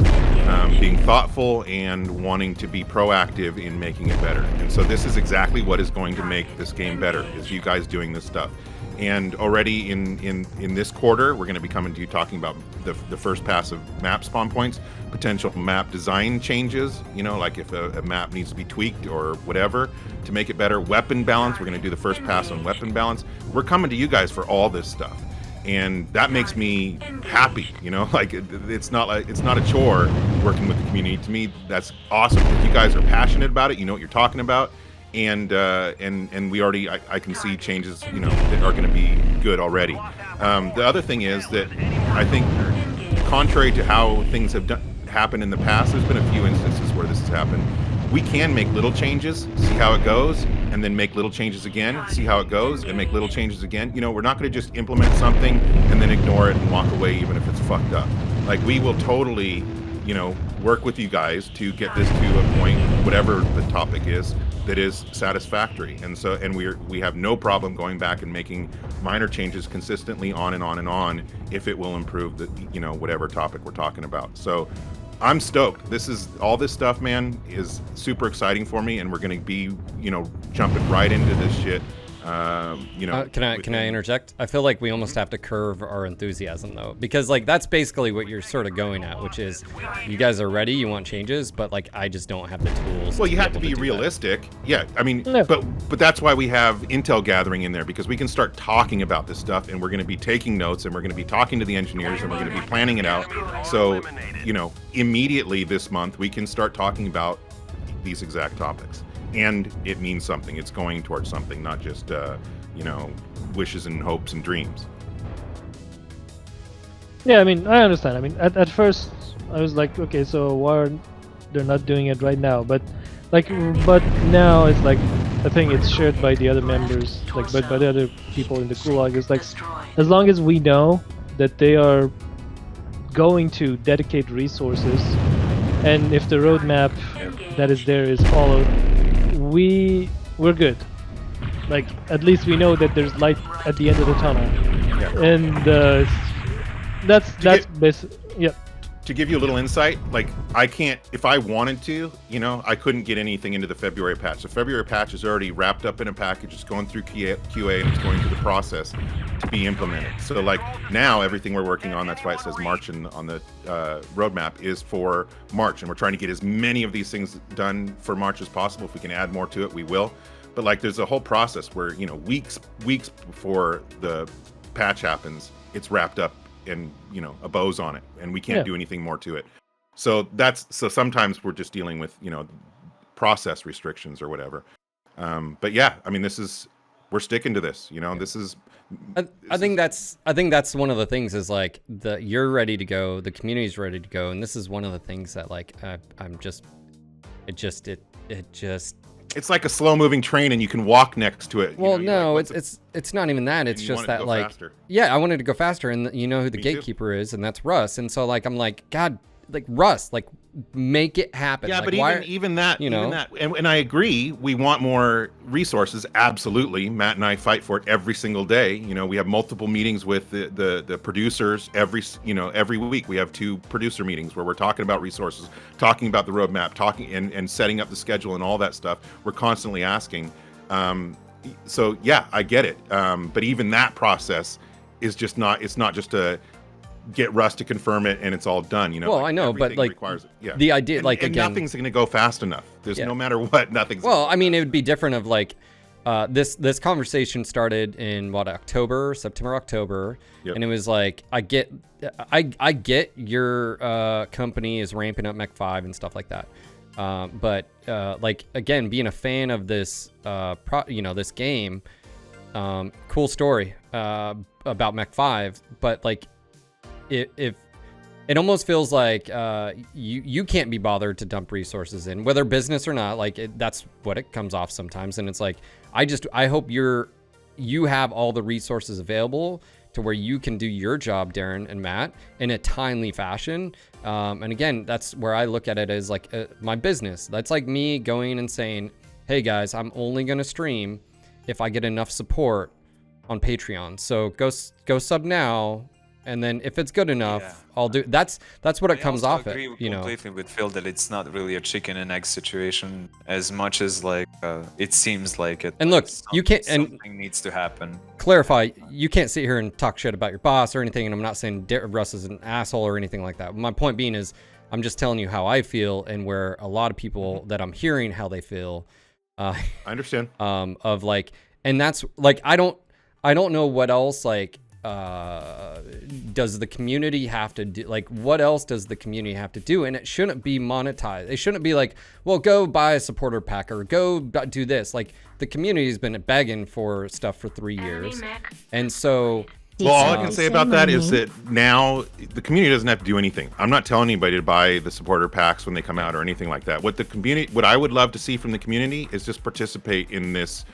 Speaker 3: being thoughtful and wanting to be proactive in making it better. And so this is exactly what is going to make this game better, is you guys doing this stuff. And already in this quarter, we're going to be coming to you talking about the first pass of map spawn points, potential map design changes, you know, like if a map needs to be tweaked or whatever to make it better. Weapon balance, we're going to do the first pass on weapon balance. We're coming to you guys for all this stuff. And that makes me happy, you know, like it's not a chore working with the community. To me, that's awesome. You guys are passionate about it. You know what you're talking about. And we already, I can see changes, you know, that are going to be good already. The other thing is that I think, contrary to how things have happened in the past, there's been a few instances where this has happened. We can make little changes, see how it goes, and then make little changes again, see how it goes, and make little changes again. You know, we're not going to just implement something and then ignore it and walk away even if it's fucked up. Like, we will totally, you know, work with you guys to get this to a point, whatever the topic is, that is satisfactory. And so, and we have no problem going back and making minor changes consistently on and on and on if it will improve the, you know, whatever topic we're talking about. So I'm stoked. This is all this stuff, man, is super exciting for me, and we're going to be, you know, jumping right into this shit. You know,
Speaker 1: can I interject? I feel like we almost have to curve our enthusiasm though, because like that's basically what you're sort of going at, which is you guys are ready, you want changes, but like I just don't have the tools.
Speaker 3: Well, you have to be realistic. Yeah, I mean, but that's why we have intel gathering in there, because we can start talking about this stuff, and we're going to be taking notes, and we're going to be talking to the engineers, and we're going to be planning it out. So, you know, immediately this month we can start talking about these exact topics. And it means something. It's going towards something, not just, you know, wishes and hopes and dreams.
Speaker 4: Yeah, I mean, I understand. I mean, at first, I was like, okay, so why are they're not doing it right now? But now it's like, I think it's shared by the other members, like, by the other people in the gulag. It's like, as long as we know that they are going to dedicate resources, and if the roadmap that is there is followed, we're good. Like, at least we know that there's light at the end of the tunnel.
Speaker 3: Yeah.
Speaker 4: And that's basically, yeah.
Speaker 3: To give you a little insight, like, I can't, if I wanted to, you know, I couldn't get anything into the February patch. The February patch is already wrapped up in a package. It's going through QA and it's going through the process to be implemented. So like now everything we're working on, that's why it says March on the roadmap, is for March. And we're trying to get as many of these things done for March as possible. If we can add more to it, we will. But like, there's a whole process where, you know, weeks before the patch happens, it's wrapped up and, you know, a bow's on it, and we can't do anything more to it. So sometimes we're just dealing with, you know, process restrictions or whatever. But yeah, I mean, we're sticking to this, you know. This is
Speaker 1: I think that's one of the things, is like, you're ready to go, the community's ready to go, and this is one of the things that like
Speaker 3: it's like a slow moving train and you can walk next to it.
Speaker 1: Well,
Speaker 3: no,
Speaker 1: it's not even that. It's just that, like,
Speaker 3: faster.
Speaker 1: Yeah, I wanted to go faster, and you know who the gatekeeper is, and that's Russ. And so like, I'm like, God, like, Russ, like, make it happen.
Speaker 3: Yeah,
Speaker 1: like,
Speaker 3: but even that, you know, and I agree, we want more resources. Absolutely, Matt and I fight for it every single day. You know, we have multiple meetings with the producers every week. We have 2 producer meetings where we're talking about resources, talking about the roadmap, talking and setting up the schedule and all that stuff. We're constantly asking. So yeah, I get it. But even that process is just not. It's not just a get Russ to confirm it and it's all done, you know.
Speaker 1: Well, like, I know, but like,
Speaker 3: requires it. Yeah,
Speaker 1: the idea,
Speaker 3: and,
Speaker 1: like,
Speaker 3: and
Speaker 1: again,
Speaker 3: nothing's going to go fast enough. There's no matter what, nothing's.
Speaker 1: Well, I mean, it would be different of like, this conversation started in September, October, and it was like, I get your company is ramping up Mech 5 and stuff like that, but like, again, being a fan of this, this game, cool story about Mech 5, but like, if it almost feels like you can't be bothered to dump resources in, whether business or not, like that's what it comes off sometimes. And it's like, I hope you have all the resources available to where you can do your job, Daeron and Matt, in a timely fashion. And again, that's where I look at it as like my business. That's like me going and saying, hey guys, I'm only going to stream if I get enough support on Patreon. So go sub now. and then if it's good enough, I'll do. That's what it comes off at. You know.
Speaker 2: Completely with Phil that it's not really a chicken and egg situation as much as like it seems like it.
Speaker 1: And look, you can't. And
Speaker 2: something needs to happen.
Speaker 1: Clarify, you can't sit here and talk shit about your boss or anything. And I'm not saying Russ is an asshole or anything like that. My point being is, I'm just telling you how I feel and where a lot of people that I'm hearing how they feel.
Speaker 3: I understand.
Speaker 1: Of like, and that's like, I don't know what else like. Does the community have to do, like, what else does the community have to do? And it shouldn't be monetized. It shouldn't be like, well, go buy a supporter pack or go do this. Like, the community's been begging for stuff for 3 years. And so
Speaker 3: well, all I can say about that is that now the community doesn't have to do anything. I'm not telling anybody to buy the supporter packs when they come out or anything like that. What I would love to see from the community is just participate in this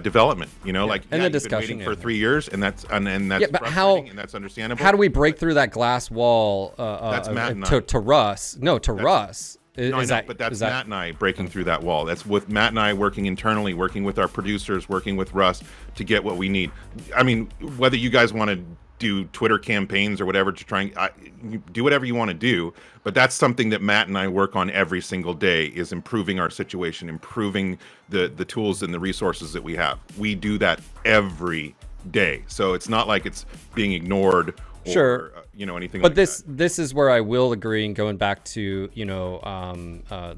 Speaker 3: development. You know, like
Speaker 1: and the discussion
Speaker 3: you've been waiting for 3 years, and that's
Speaker 1: but
Speaker 3: frustrating, and that's understandable.
Speaker 1: How do we break through that glass wall?
Speaker 3: That's Matt and I.
Speaker 1: To Russ. No, to Russ.
Speaker 3: No, I know, but that's Matt and I breaking through that wall. That's with Matt and I working internally, working with our producers, working with Russ to get what we need. I mean, whether you guys want to do Twitter campaigns or whatever to try and do whatever you want to do, but that's something that Matt and I work on every single day, is improving our situation, improving the tools and the resources that we have. We do that every day. So it's not like it's being ignored or,
Speaker 1: sure,
Speaker 3: you know, anything
Speaker 1: but
Speaker 3: like that.
Speaker 1: But this is where I will agree, and going back to, you know,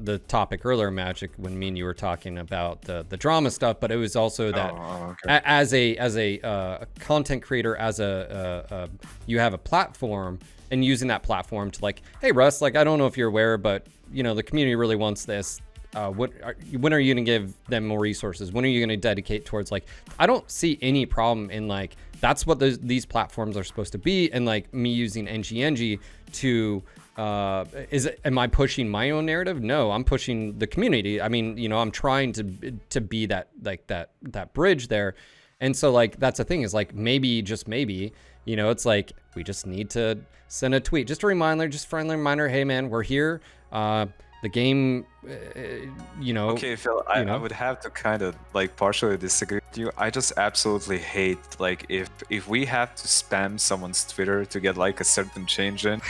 Speaker 1: the topic earlier, Magic, when me and you were talking about the drama stuff, but it was also that as a content creator, as you have a platform, and using that platform to like, hey Russ, like, I don't know if you're aware, but you know, the community really wants this. When are you going to give them more resources? When are you going to dedicate towards, like, I don't see any problem in, like, that's what these platforms are supposed to be. And like me using NGNG to, am I pushing my own narrative? No, I'm pushing the community. I mean, you know, I'm trying to be that, like that bridge there. And so like, that's the thing, is like, maybe, just maybe, you know, it's like, we just need to send a tweet, just a reminder, just friendly reminder. Hey man, we're here. The game, you know.
Speaker 2: Okay, Phil, I would have to kind of like partially disagree with you. I just absolutely hate, like, if we have to spam someone's Twitter to get like a certain change in.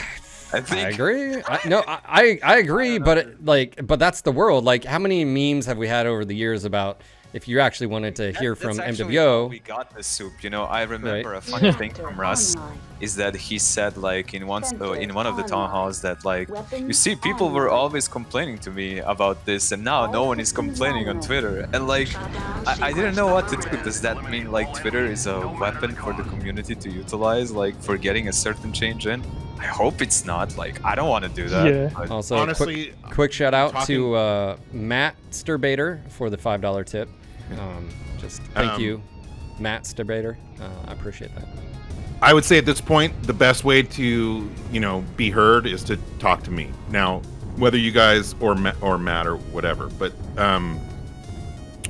Speaker 2: I
Speaker 1: agree. I agree, but but that's the world. Like, how many memes have we had over the years about, if you actually wanted to hear from MWO?
Speaker 2: We got this soup, you know. I remember a funny thing from Russ is that he said, like, in one of the town halls that, like, you see, people were always complaining to me about this, and now no one is complaining on Twitter. And like, I didn't know what to do. Does that mean like Twitter is a weapon for the community to utilize, like, for getting a certain change in? I hope it's not. Like, I don't want to do that.
Speaker 4: Yeah.
Speaker 1: Also,
Speaker 3: honestly,
Speaker 1: quick shout out to Matt Sturbater for the $5 tip. Just thank you, Matt Sturbater. I appreciate that.
Speaker 3: I would say at this point, the best way to, you know, be heard is to talk to me. Now, whether you guys or Matt or whatever, but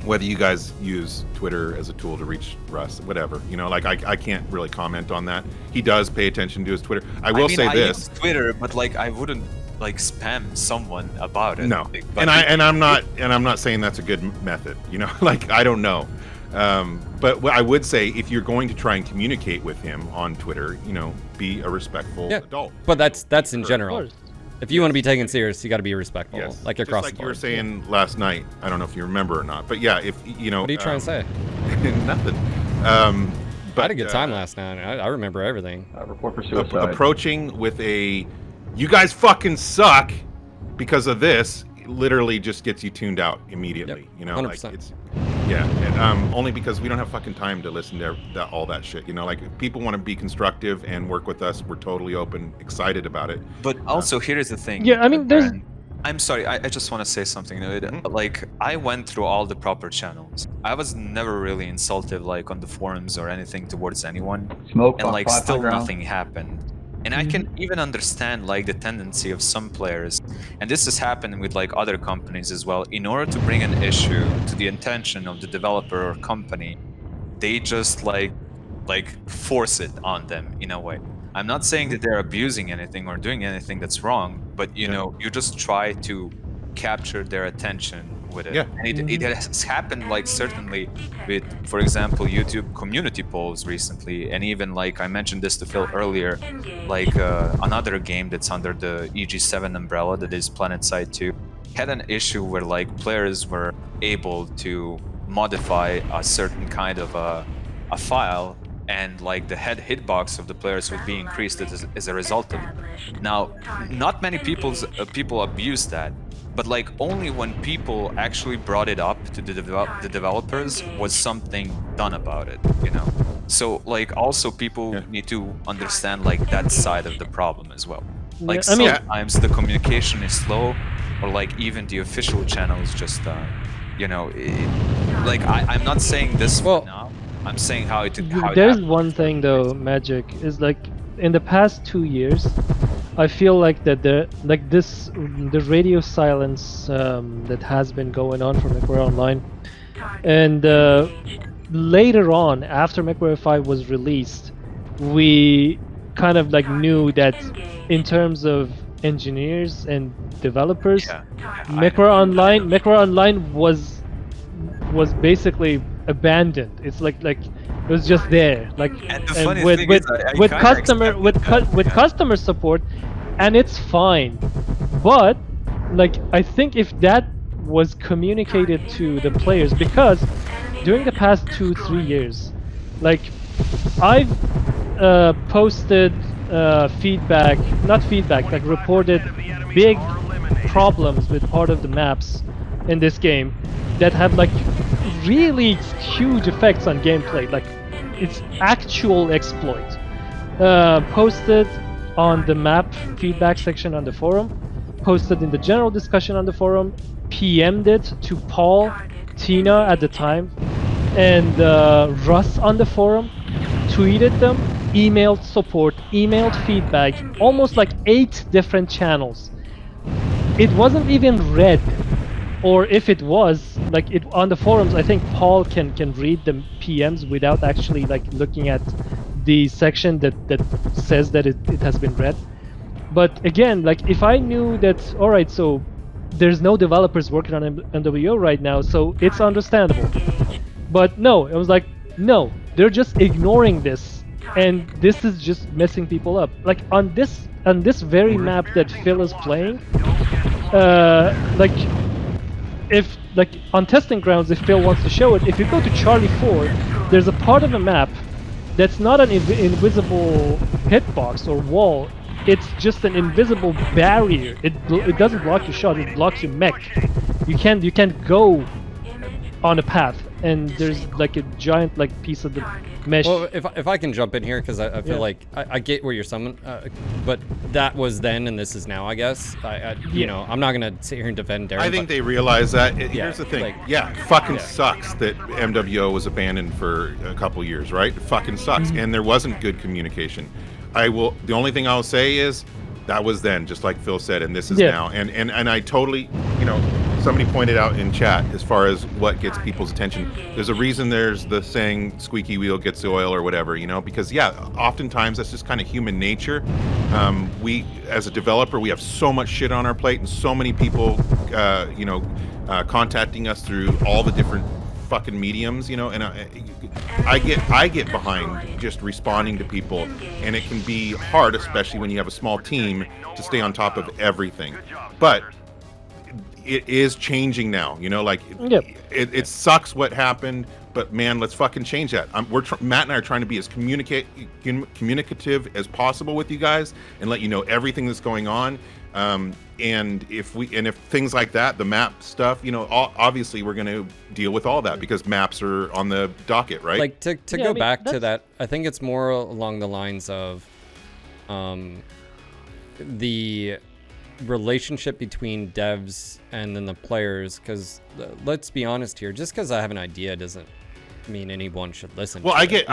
Speaker 3: whether you guys use Twitter as a tool to reach Russ, whatever, you know, like, I can't really comment on that. He does pay attention to his Twitter. I will say this.
Speaker 2: I use Twitter, but like, I wouldn't like spam someone about it.
Speaker 3: No, and I'm not saying that's a good method. You know, like, I don't know. But what I would say, if you're going to try and communicate with him on Twitter, you know, be a respectful adult.
Speaker 1: But that's in general. If you want to be taken serious, you got to be respectful, like across the board.
Speaker 3: Like you were saying last night. I don't know if you remember or not, but yeah, if you know.
Speaker 1: What are you trying to say?
Speaker 3: Nothing.
Speaker 1: But I had a good time last night. I remember everything.
Speaker 5: Report for suicide.
Speaker 3: Approaching with a, you guys fucking suck because of this, literally just gets you tuned out immediately.
Speaker 1: Yep.
Speaker 3: You know,
Speaker 1: 100%.
Speaker 3: like, it's, and, only because we don't have fucking time to listen to all that shit. You know, like, if people want to be constructive and work with us, we're totally open, excited about it.
Speaker 2: But also, here is the thing.
Speaker 4: Yeah, I mean, there's.
Speaker 2: I'm sorry, I just want to say something. Like, I went through all the proper channels. I was never really insulted, like, on the forums or anything towards anyone.
Speaker 5: Smoke,
Speaker 2: and like, still nothing happened. And I can even understand, like, the tendency of some players, and this is happening with like other companies as well. In order to bring an issue to the attention of the developer or company, they just like force it on them in a way. I'm not saying that they're abusing anything or doing anything that's wrong, but you know, you just try to capture their attention with it.
Speaker 3: Yeah.
Speaker 2: And it has happened like certainly with, for example, YouTube community polls recently, and even like I mentioned this to Phil earlier, like another game that's under the EG7 umbrella, that is PlanetSide 2, had an issue where like players were able to modify a certain kind of a file, and like the head hitbox of the players would be increased as a result of it. Now, not many people abuse that, but like only when people actually brought it up to the developers was something done about it, you know. So like also people need to understand like that side of the problem as well. Like sometimes the communication is slow, or like even the official channel is just you know, like I'm not saying this now. I'm saying how it
Speaker 4: there's one thing though, Magic, is like in the past 2 years, I feel like that the radio silence that has been going on for Mechwarrior Online, and later on after Mechwarrior 5 was released, we kind of like knew that in terms of engineers and developers, Mechwarrior Online was basically abandoned. It's like it was just there, like, and with customer support, and it's fine. But like I think if that was communicated to the players, because during the past 2-3 years, like I've posted like reported big problems with part of the maps in this game that have like really huge effects on gameplay, like it's actual exploit. Posted on the map feedback section on the forum, posted in the general discussion on the forum, PM'd it to Paul, Tina at the time, and Russ on the forum, tweeted them, emailed support, emailed feedback, almost like 8 different channels. It wasn't even read. Or if it was, like it on the forums, I think Paul can read the PMs without actually like looking at the section that says that it has been read. But again, like if I knew that, all right, so there's no developers working on MWO right now, so it's understandable. But no, it was like, no, they're just ignoring this, and this is just messing people up. Like on this very map that Phil is playing, like. If, like, on testing grounds, if Phil wants to show it, if you go to Charlie 4, there's a part of a map that's not an invisible hitbox or wall. It's just an invisible barrier. It doesn't block your shot. It blocks your mech. You can't go on a path, and there's like a giant like piece of the mesh.
Speaker 1: Well, if I can jump in here, because I feel like I get where you're coming, but that was then and this is now, I guess. You know, I'm not gonna sit here and defend Daeron.
Speaker 3: I think they realize that. Here's the thing. Like, fucking sucks that MWO was abandoned for a couple years, right? It fucking sucks, and there wasn't good communication. The only thing I'll say is that was then, just like Phil said, and this is now. And I totally, you know, somebody pointed out in chat as far as what gets people's attention. There's a reason there's the saying squeaky wheel gets the oil or whatever, you know, because oftentimes that's just kind of human nature. We, as a developer, we have so much shit on our plate and so many people, you know, contacting us through all the different fucking mediums, you know, and I get behind just responding to people, and it can be hard, especially when you have a small team, to stay on top of everything. But it is changing now, you know, like it sucks what happened, but man, let's fucking change that. Matt and I are trying to be as communicative as possible with you guys and let you know everything that's going on. And if things like that, the map stuff, you know, obviously we're going to deal with all that because maps are on the docket, right?
Speaker 1: Like to go back to that, I think it's more along the lines of the relationship between devs and then the players, because let's be honest here, just because I have an idea doesn't mean anyone should listen.
Speaker 3: Well,
Speaker 1: to
Speaker 3: I
Speaker 1: it.
Speaker 3: get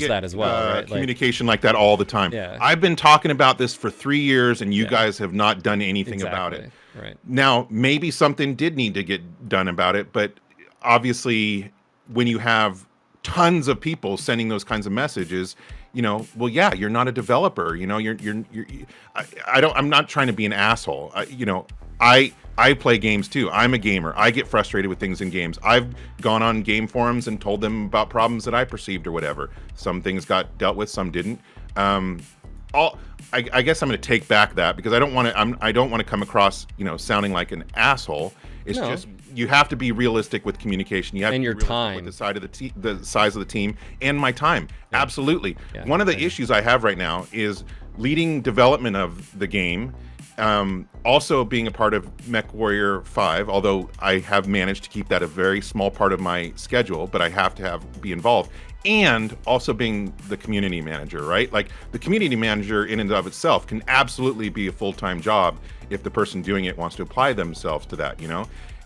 Speaker 1: that as well, right?
Speaker 3: Communication like that all the time.
Speaker 1: Yeah.
Speaker 3: I've been talking about this for 3 years, and you guys have not done anything about it.
Speaker 1: Right.
Speaker 3: Now, maybe something did need to get done about it, but obviously, when you have tons of people sending those kinds of messages, well, yeah, you're not a developer. I'm not trying to be an asshole. I play games too. I'm a gamer. I get frustrated with things in games. I've gone on game forums and told them about problems that I perceived or whatever. Some things got dealt with, some didn't. I guess I'm going to take back that because I don't want to come across, sounding like an asshole. It's just you have to be realistic with communication. You have
Speaker 1: and
Speaker 3: to be
Speaker 1: your
Speaker 3: realistic
Speaker 1: time,
Speaker 3: with the size of the team, and my time. Yeah. Absolutely. Yeah. One of the issues I have right now is leading development of the game. Also being a part of Mechwarrior 5, although I have managed to keep that a very small part of my schedule, but I have to be involved. And also being the community manager, right? Like the community manager in and of itself can absolutely be a full-time job if the person doing it wants to apply themselves to that,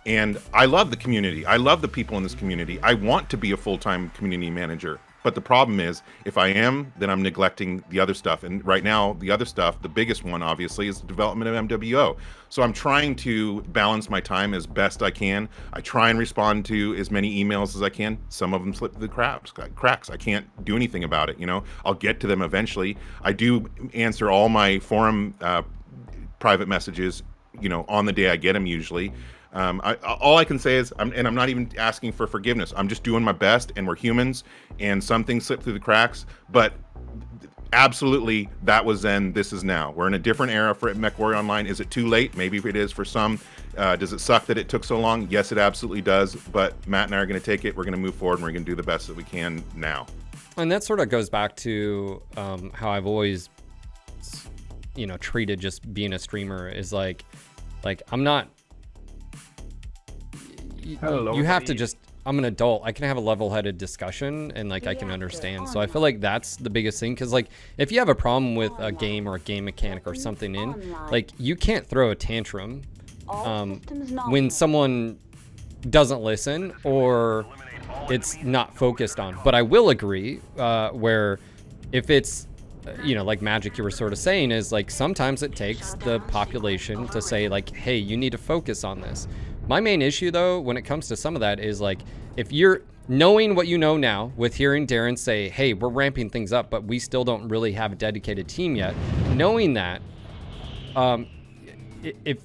Speaker 3: And I love the community. I love the people in this community. I want to be a full-time community manager. But the problem is, if I am, then I'm neglecting the other stuff. And right now, the other stuff, the biggest one, obviously, is the development of MWO. So I'm trying to balance my time as best I can. I try and respond to as many emails as I can. Some of them slip through the cracks. I can't do anything about it, I'll get to them eventually. I do answer all my forum private messages, on the day I get them usually. All I can say is, I'm not even asking for forgiveness. I'm just doing my best, and we're humans, and some things slip through the cracks. But absolutely, that was then. This is now. We're in a different era for Mechwarrior Online. Is it too late? Maybe it is for some. Does it suck that it took so long? Yes, it absolutely does. But Matt and I are going to take it. We're going to move forward, and we're going to do the best that we can now.
Speaker 1: And that sort of goes back to how I've always, treated just being a streamer is like I'm not. You have to just, I'm an adult. I can have a level-headed discussion and I can understand. So I feel like that's the biggest thing. Cause if you have a problem with a game or a game mechanic or something you can't throw a tantrum when someone doesn't listen or it's not focused on. But I will agree where if it's, like Magic you were sort of saying is sometimes it takes the population to say hey, you need to focus on this. My main issue, though, when it comes to some of that is if you're knowing what you know now with hearing Daeron say, hey, we're ramping things up, but we still don't really have a dedicated team yet. Knowing that, if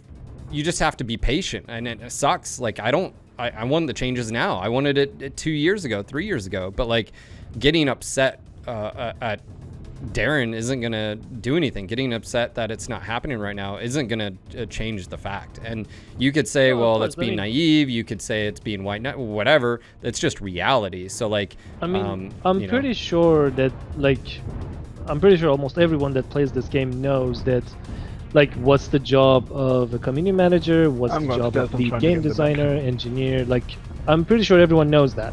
Speaker 1: you just have to be patient, and it sucks. I want the changes now. I wanted it 2 years ago, 3 years ago, but getting upset at Daeron isn't going to do anything. Getting upset that it's not happening right now isn't going to change the fact. And you could say, well, that's being naive. You could say it's being white, whatever. It's just reality. So
Speaker 4: I'm pretty sure that I'm pretty sure almost everyone that plays this game knows that what's the job of a community manager, what's the job of the game designer, engineer. I'm pretty sure everyone knows that.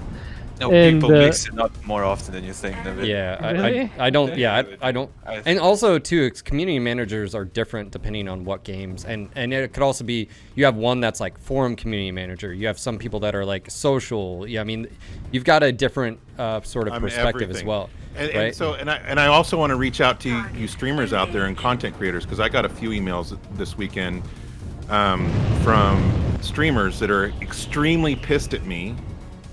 Speaker 2: No, people mix it up more often than you think.
Speaker 1: Yeah,
Speaker 4: really?
Speaker 1: I don't. Yeah, I don't. And also, too, community managers are different depending on what games. And it could also be you have one that's forum community manager. You have some people that are social. Yeah, I mean, you've got a different sort of perspective as well.
Speaker 3: And I also want to reach out to you streamers out there and content creators because I got a few emails this weekend from streamers that are extremely pissed at me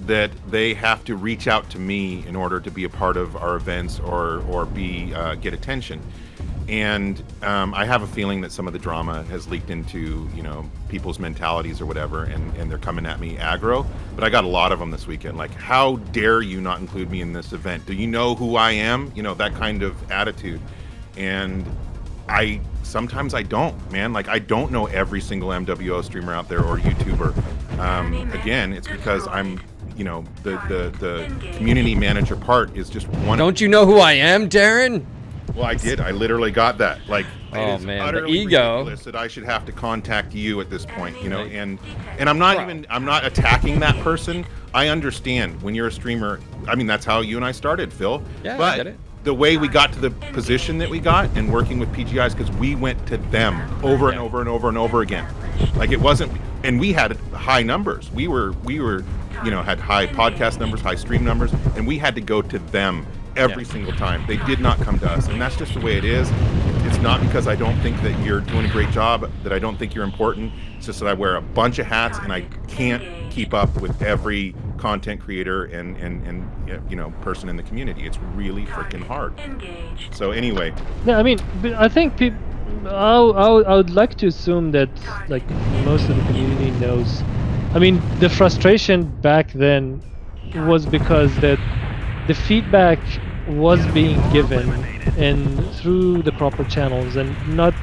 Speaker 3: that they have to reach out to me in order to be a part of our events or get attention. And I have a feeling that some of the drama has leaked into people's mentalities or whatever, and they're coming at me aggro. But I got a lot of them this weekend. How dare you not include me in this event? Do you know who I am? That kind of attitude. And sometimes I don't, man. I don't know every single MWO streamer out there or YouTuber. Again, it's because I'm the community manager part is just one.
Speaker 1: Don't you know who I am, Daeron?
Speaker 3: Well, I did. I literally got that.
Speaker 1: Oh man, the ego.
Speaker 3: Ridiculous that I should have to contact you at this point, and I'm not attacking that person. I understand when you're a streamer. I mean, that's how you and I started, Phil.
Speaker 1: Yeah,
Speaker 3: but
Speaker 1: I get it.
Speaker 3: The way we got to the position that we got and working with PGIs because we went to them over and over and over and over again. It wasn't, and we had high numbers. We were had high podcast numbers, high stream numbers, and we had to go to them every single time. They did not come to us, and that's just the way it is. It's not because I don't think that you're doing a great job, that I don't think you're important. It's just that I wear a bunch of hats, and I can't keep up with every content creator and you know, person in the community. It's really freaking hard. So anyway,
Speaker 4: No, I mean, but I think people. I would like to assume that like most of the community knows. I mean, the frustration back then was because that the feedback was being given and through the proper channels and not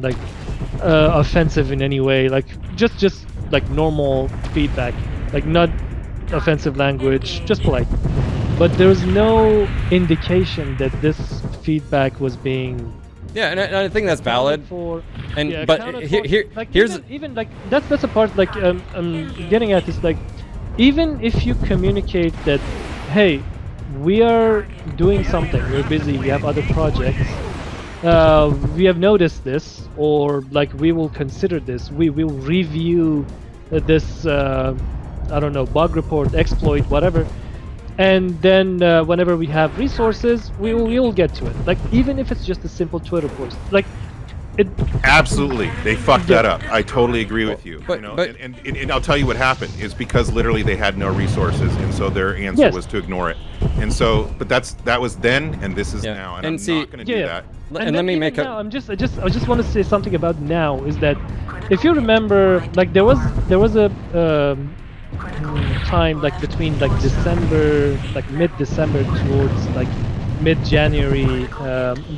Speaker 4: like offensive in any way, like just like normal feedback, like not offensive language, just polite. But there was no indication that this feedback was being
Speaker 1: Yeah, and I think that's valid.
Speaker 4: for.
Speaker 1: And
Speaker 4: Yeah,
Speaker 1: but
Speaker 4: accounted
Speaker 1: here
Speaker 4: for. Like,
Speaker 1: here's
Speaker 4: even like that's a part like I'm getting at is like, even if you communicate that, hey, we are doing something, we're busy, we have other projects, we have noticed this, or like we will consider this, we will review this I don't know, bug report, exploit, whatever, and then whenever we have resources, we will get to it. Like, even if it's just a simple Twitter post, like it.
Speaker 3: absolutely, they fucked that up. I totally agree with you.
Speaker 1: But-
Speaker 3: You know,
Speaker 1: but-
Speaker 3: and I'll tell you what happened is because literally they had no resources, and so their answer
Speaker 4: Yes.
Speaker 3: was to ignore it. And so, but that was then, and this is
Speaker 1: Yeah.
Speaker 3: now, and
Speaker 1: And
Speaker 3: I'm
Speaker 1: see-
Speaker 3: not going to
Speaker 4: Yeah.
Speaker 3: do that.
Speaker 1: and let me
Speaker 4: even
Speaker 1: make
Speaker 4: now,
Speaker 1: a
Speaker 4: I just want to say something about now is that if you remember, like there was a time like between like December, like mid-December towards like mid-January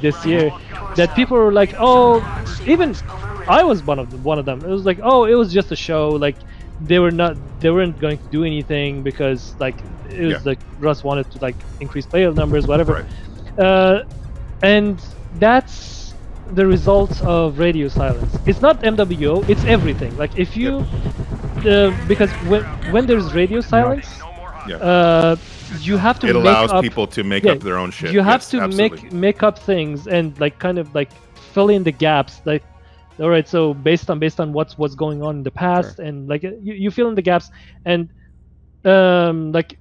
Speaker 4: this year, that people were like, oh, even I was one of them. It was like, oh, it was just a show. Like they weren't going to do anything because like it was
Speaker 3: Yeah.
Speaker 4: like Russ wanted to like increase player numbers, whatever.
Speaker 3: Right.
Speaker 4: And that's the result of radio silence. It's not MWO, it's everything. Like if you, because when there's radio silence,
Speaker 3: Yeah.
Speaker 4: you have to
Speaker 3: It
Speaker 4: make
Speaker 3: allows
Speaker 4: up,
Speaker 3: people to make
Speaker 4: yeah,
Speaker 3: up their own shit.
Speaker 4: You have
Speaker 3: Yes,
Speaker 4: to
Speaker 3: absolutely.
Speaker 4: make up things and like kind of like fill in the gaps. Like, all right, so based on what's going on in the past, and like you fill in the gaps, and like.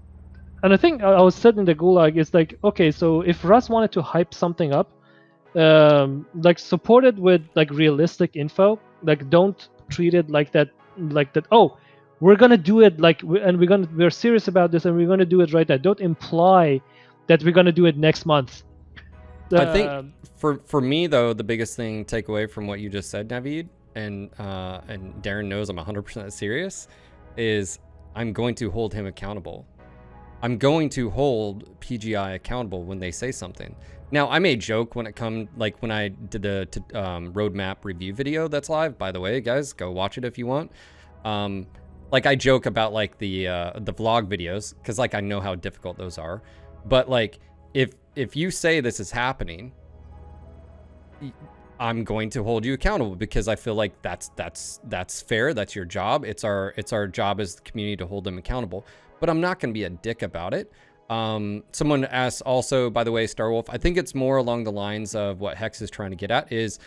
Speaker 4: And I think I was said in the gulag is like, okay, so if Russ wanted to hype something up, like support it with like realistic info. Like don't treat it like that. Oh, we're gonna do it like, we're serious about this and we're gonna do it right now. Don't imply that we're gonna do it next month.
Speaker 1: I think for me though, the biggest thing takeaway from what you just said, Naveed, and Daeron knows I'm 100% serious, is I'm going to hold him accountable. I'm going to hold PGI accountable when they say something. Now, I may joke when it comes, like when I did the roadmap review video that's live. By the way, guys, go watch it if you want. Like I joke about like the vlog videos because like I know how difficult those are. But like if you say this is happening, I'm going to hold you accountable because I feel like that's fair. That's your job. It's our job as the community to hold them accountable. But I'm not going to be a dick about it. Someone asked also, by the way, Starwolf, I think it's more along the lines of what Hex is trying to get at is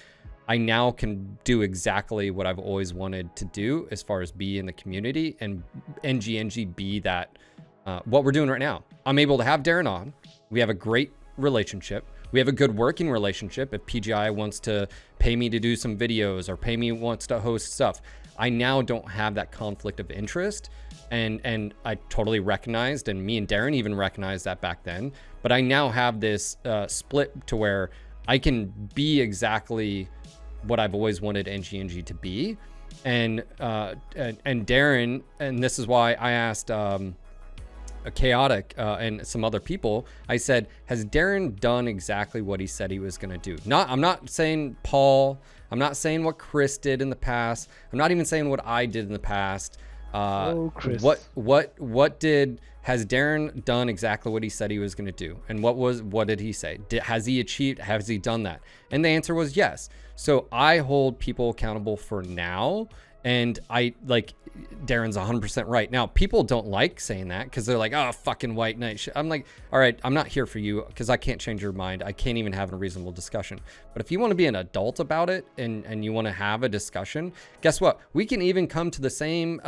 Speaker 1: I now can do exactly what I've always wanted to do as far as be in the community and NGNG be that, what we're doing right now. I'm able to have Daeron on. We have a great relationship. We have a good working relationship. If PGI wants to pay me to do some videos or wants to host stuff, I now don't have that conflict of interest. And I totally recognized, and me and Daeron even recognized that back then. But I now have this split to where I can be exactly what I've always wanted NGNG to be. And Daeron, and this is why I asked Chaotic and some other people, I said, has Daeron done exactly what he said he was going to do? I'm not saying Paul. I'm not saying what Chris did in the past. I'm not even saying what I did in the past.
Speaker 4: Chris.
Speaker 1: Has Daeron done exactly what he said he was going to do? And what did he say? Has he done that? And the answer was yes. So I hold people accountable for now. And I like Darren's 100% right. Now, people don't like saying that because they're like, oh, fucking white knight. I'm like, all right, I'm not here for you because I can't change your mind. I can't even have a reasonable discussion. But if you want to be an adult about it and you want to have a discussion, guess what? We can even come to the same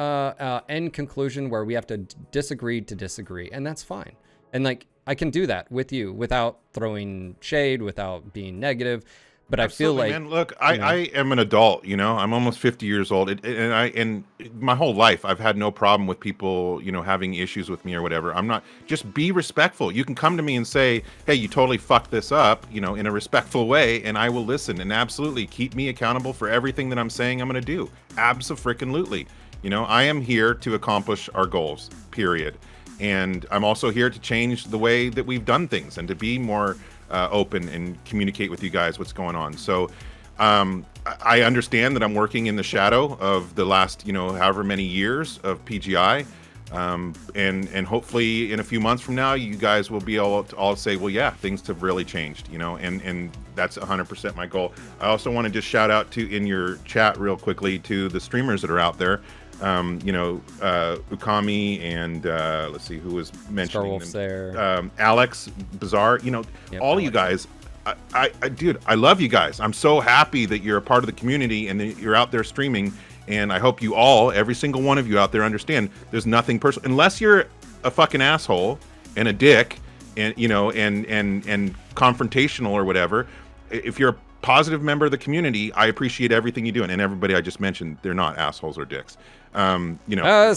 Speaker 1: end conclusion where we have to disagree to disagree. And that's fine. And like, I can do that with you without throwing shade, without being negative. But I feel like,
Speaker 3: man, look, I am an adult, you know, I'm almost 50 years old, and my whole life I've had no problem with people, you know, having issues with me or whatever. I'm not, just be respectful. You can come to me and say, hey, you totally fucked this up, you know, in a respectful way, and I will listen and absolutely keep me accountable for everything that I'm saying I'm going to do. Abso-freaking-lutely. You know, I am here to accomplish our goals, period. And I'm also here to change the way that we've done things and to be more open and communicate with you guys what's going on. So I understand that I'm working in the shadow of the last, you know, however many years of PGI. And hopefully in a few months from now, you guys will be able to all say, well, yeah, things have really changed, you know, and that's 100% my goal. I also want to just shout out to, in your chat real quickly, to the streamers that are out there. You know, Ukami and let's see who was mentioning them.
Speaker 1: there.
Speaker 3: Alex, Bizarre, you know, all Alex. You guys. Dude, I love you guys. I'm so happy that you're a part of the community and that you're out there streaming. And I hope you all, every single one of you out there, understand there's nothing personal, unless you're a fucking asshole and a dick, and you know, and confrontational or whatever. If you're a positive member of the community, I appreciate everything you do. And everybody I just mentioned, they're not assholes or dicks. You know,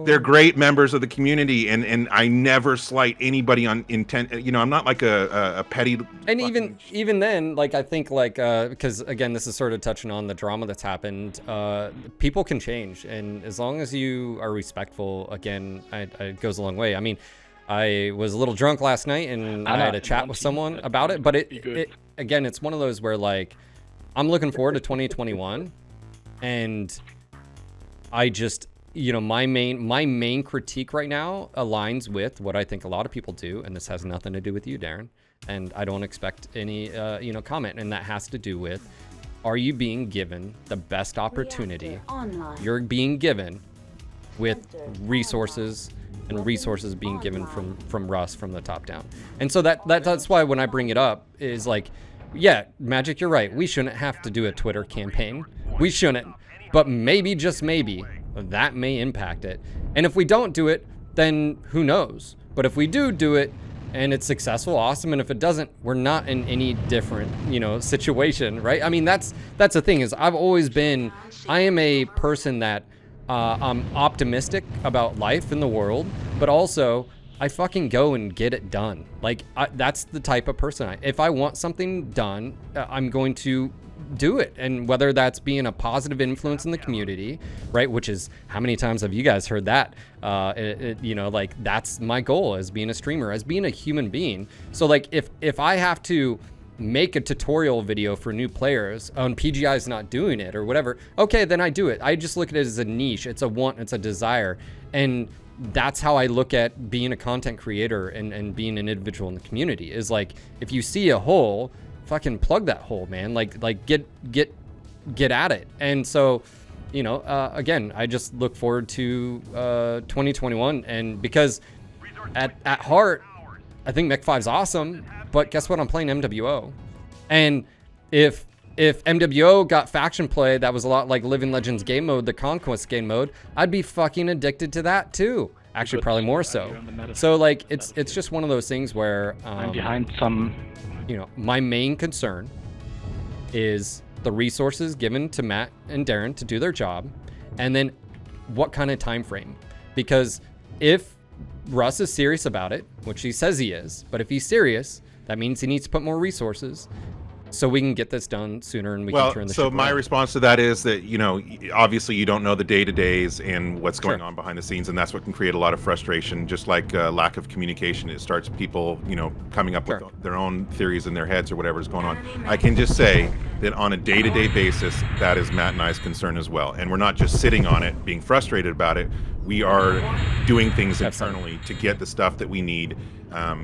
Speaker 3: they're great members of the community, and I never slight anybody on intent. You know, I'm not like a petty.
Speaker 1: And even then, like, I think, like, because again, this is sort of touching on the drama that's happened. People can change, and as long as you are respectful, again, it goes a long way. I mean, I was a little drunk last night, and I had a chat with someone about it. But it again, it's one of those where, like, I'm looking forward to 2021, and I just, you know, my main critique right now aligns with what I think a lot of people do, and this has nothing to do with you, Daeron, and I don't expect any, you know, comment, and that has to do with, are you being given the best opportunity you're being given with resources, and resources being given from Russ, from the top down? And so that's why when I bring it up is like, yeah, Magic, you're right. We shouldn't have to do a Twitter campaign. We shouldn't. But maybe, just maybe, that may impact it. And if we don't do it, then who knows? But if we do it and it's successful, awesome. And if it doesn't, we're not in any different, you know, situation, right? I mean, that's the thing, is I am a person that I'm optimistic about life in the world, but also I fucking go and get it done. Like, that's the type of person if I want something done, I'm going to do it. And whether that's being a positive influence in the community, right, which is, how many times have you guys heard that? You know, like, that's my goal as being a streamer, as being a human being. So like, if I have to make a tutorial video for new players on PGI's not doing it or whatever, okay, then I do it. I just look at it as a niche. It's a want, it's a desire. And that's how I look at being a content creator and being an individual in the community, is like, if you see a hole, fucking plug that hole, man. Like get at it. And so, you know, again, I just look forward to 2021, and because at heart, I think Mech 5's awesome, but guess what? I'm playing MWO. And if MWO got faction play that was a lot like Living Legends game mode, the Conquest game mode, I'd be fucking addicted to that too. Actually, probably more so. So like, it's just one of those things where
Speaker 5: I'm behind some.
Speaker 1: You know, my main concern is the resources given to Matt and Daeron to do their job, and then what kind of time frame. Because if Russ is serious about it, which he says he is, but if he's serious, that means he needs to put more resources so we can get this done sooner and we can turn the ship around. So my
Speaker 3: response to that is that, you know, obviously you don't know the day-to-days and what's going on behind the scenes, and that's what can create a lot of frustration, just like lack of communication. It starts people, you know, coming up with their own theories in their heads or whatever is going on. I can just say that on a day-to-day basis, that is Matt and I's concern as well. And we're not just sitting on it, being frustrated about it. We are doing things internally to get the stuff that we need.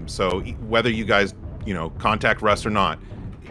Speaker 3: So whether you guys, you know, contact Russ or not,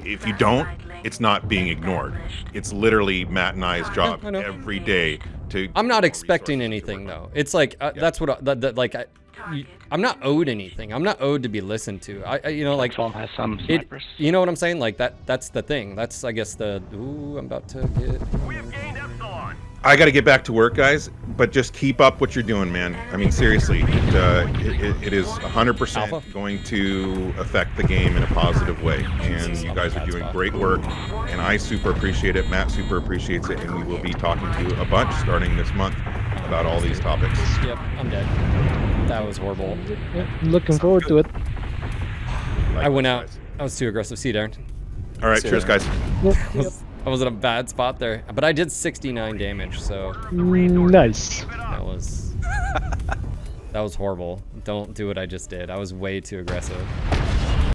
Speaker 3: if you don't, it's not being ignored. It's literally Matt and I's job every day to. I'm
Speaker 1: not expecting anything though. It's like that's what I'm not owed anything. I'm not owed to be listened to. You know, like
Speaker 5: has some snipers.
Speaker 1: You know what I'm saying? Like that's the thing. That's, I guess, the. Ooh, I'm about to get.
Speaker 3: We have gained Epsilon. I got to get back to work, guys. But just keep up what you're doing, man. I mean, seriously, it is 100% going to affect the game in a positive way. And you guys are doing great work, and I super appreciate it. Matt super appreciates it, and we will be talking to you a bunch starting this month about all these topics.
Speaker 1: Yep, I'm dead. That was horrible.
Speaker 4: Yeah, looking forward to it.
Speaker 1: I went out. I was too aggressive. See you, Daeron.
Speaker 3: All right, cheers, guys.
Speaker 1: I was in a bad spot there, but I did 69 damage, so
Speaker 4: Nice.
Speaker 1: that was horrible. Don't do what I just did. I was way too aggressive.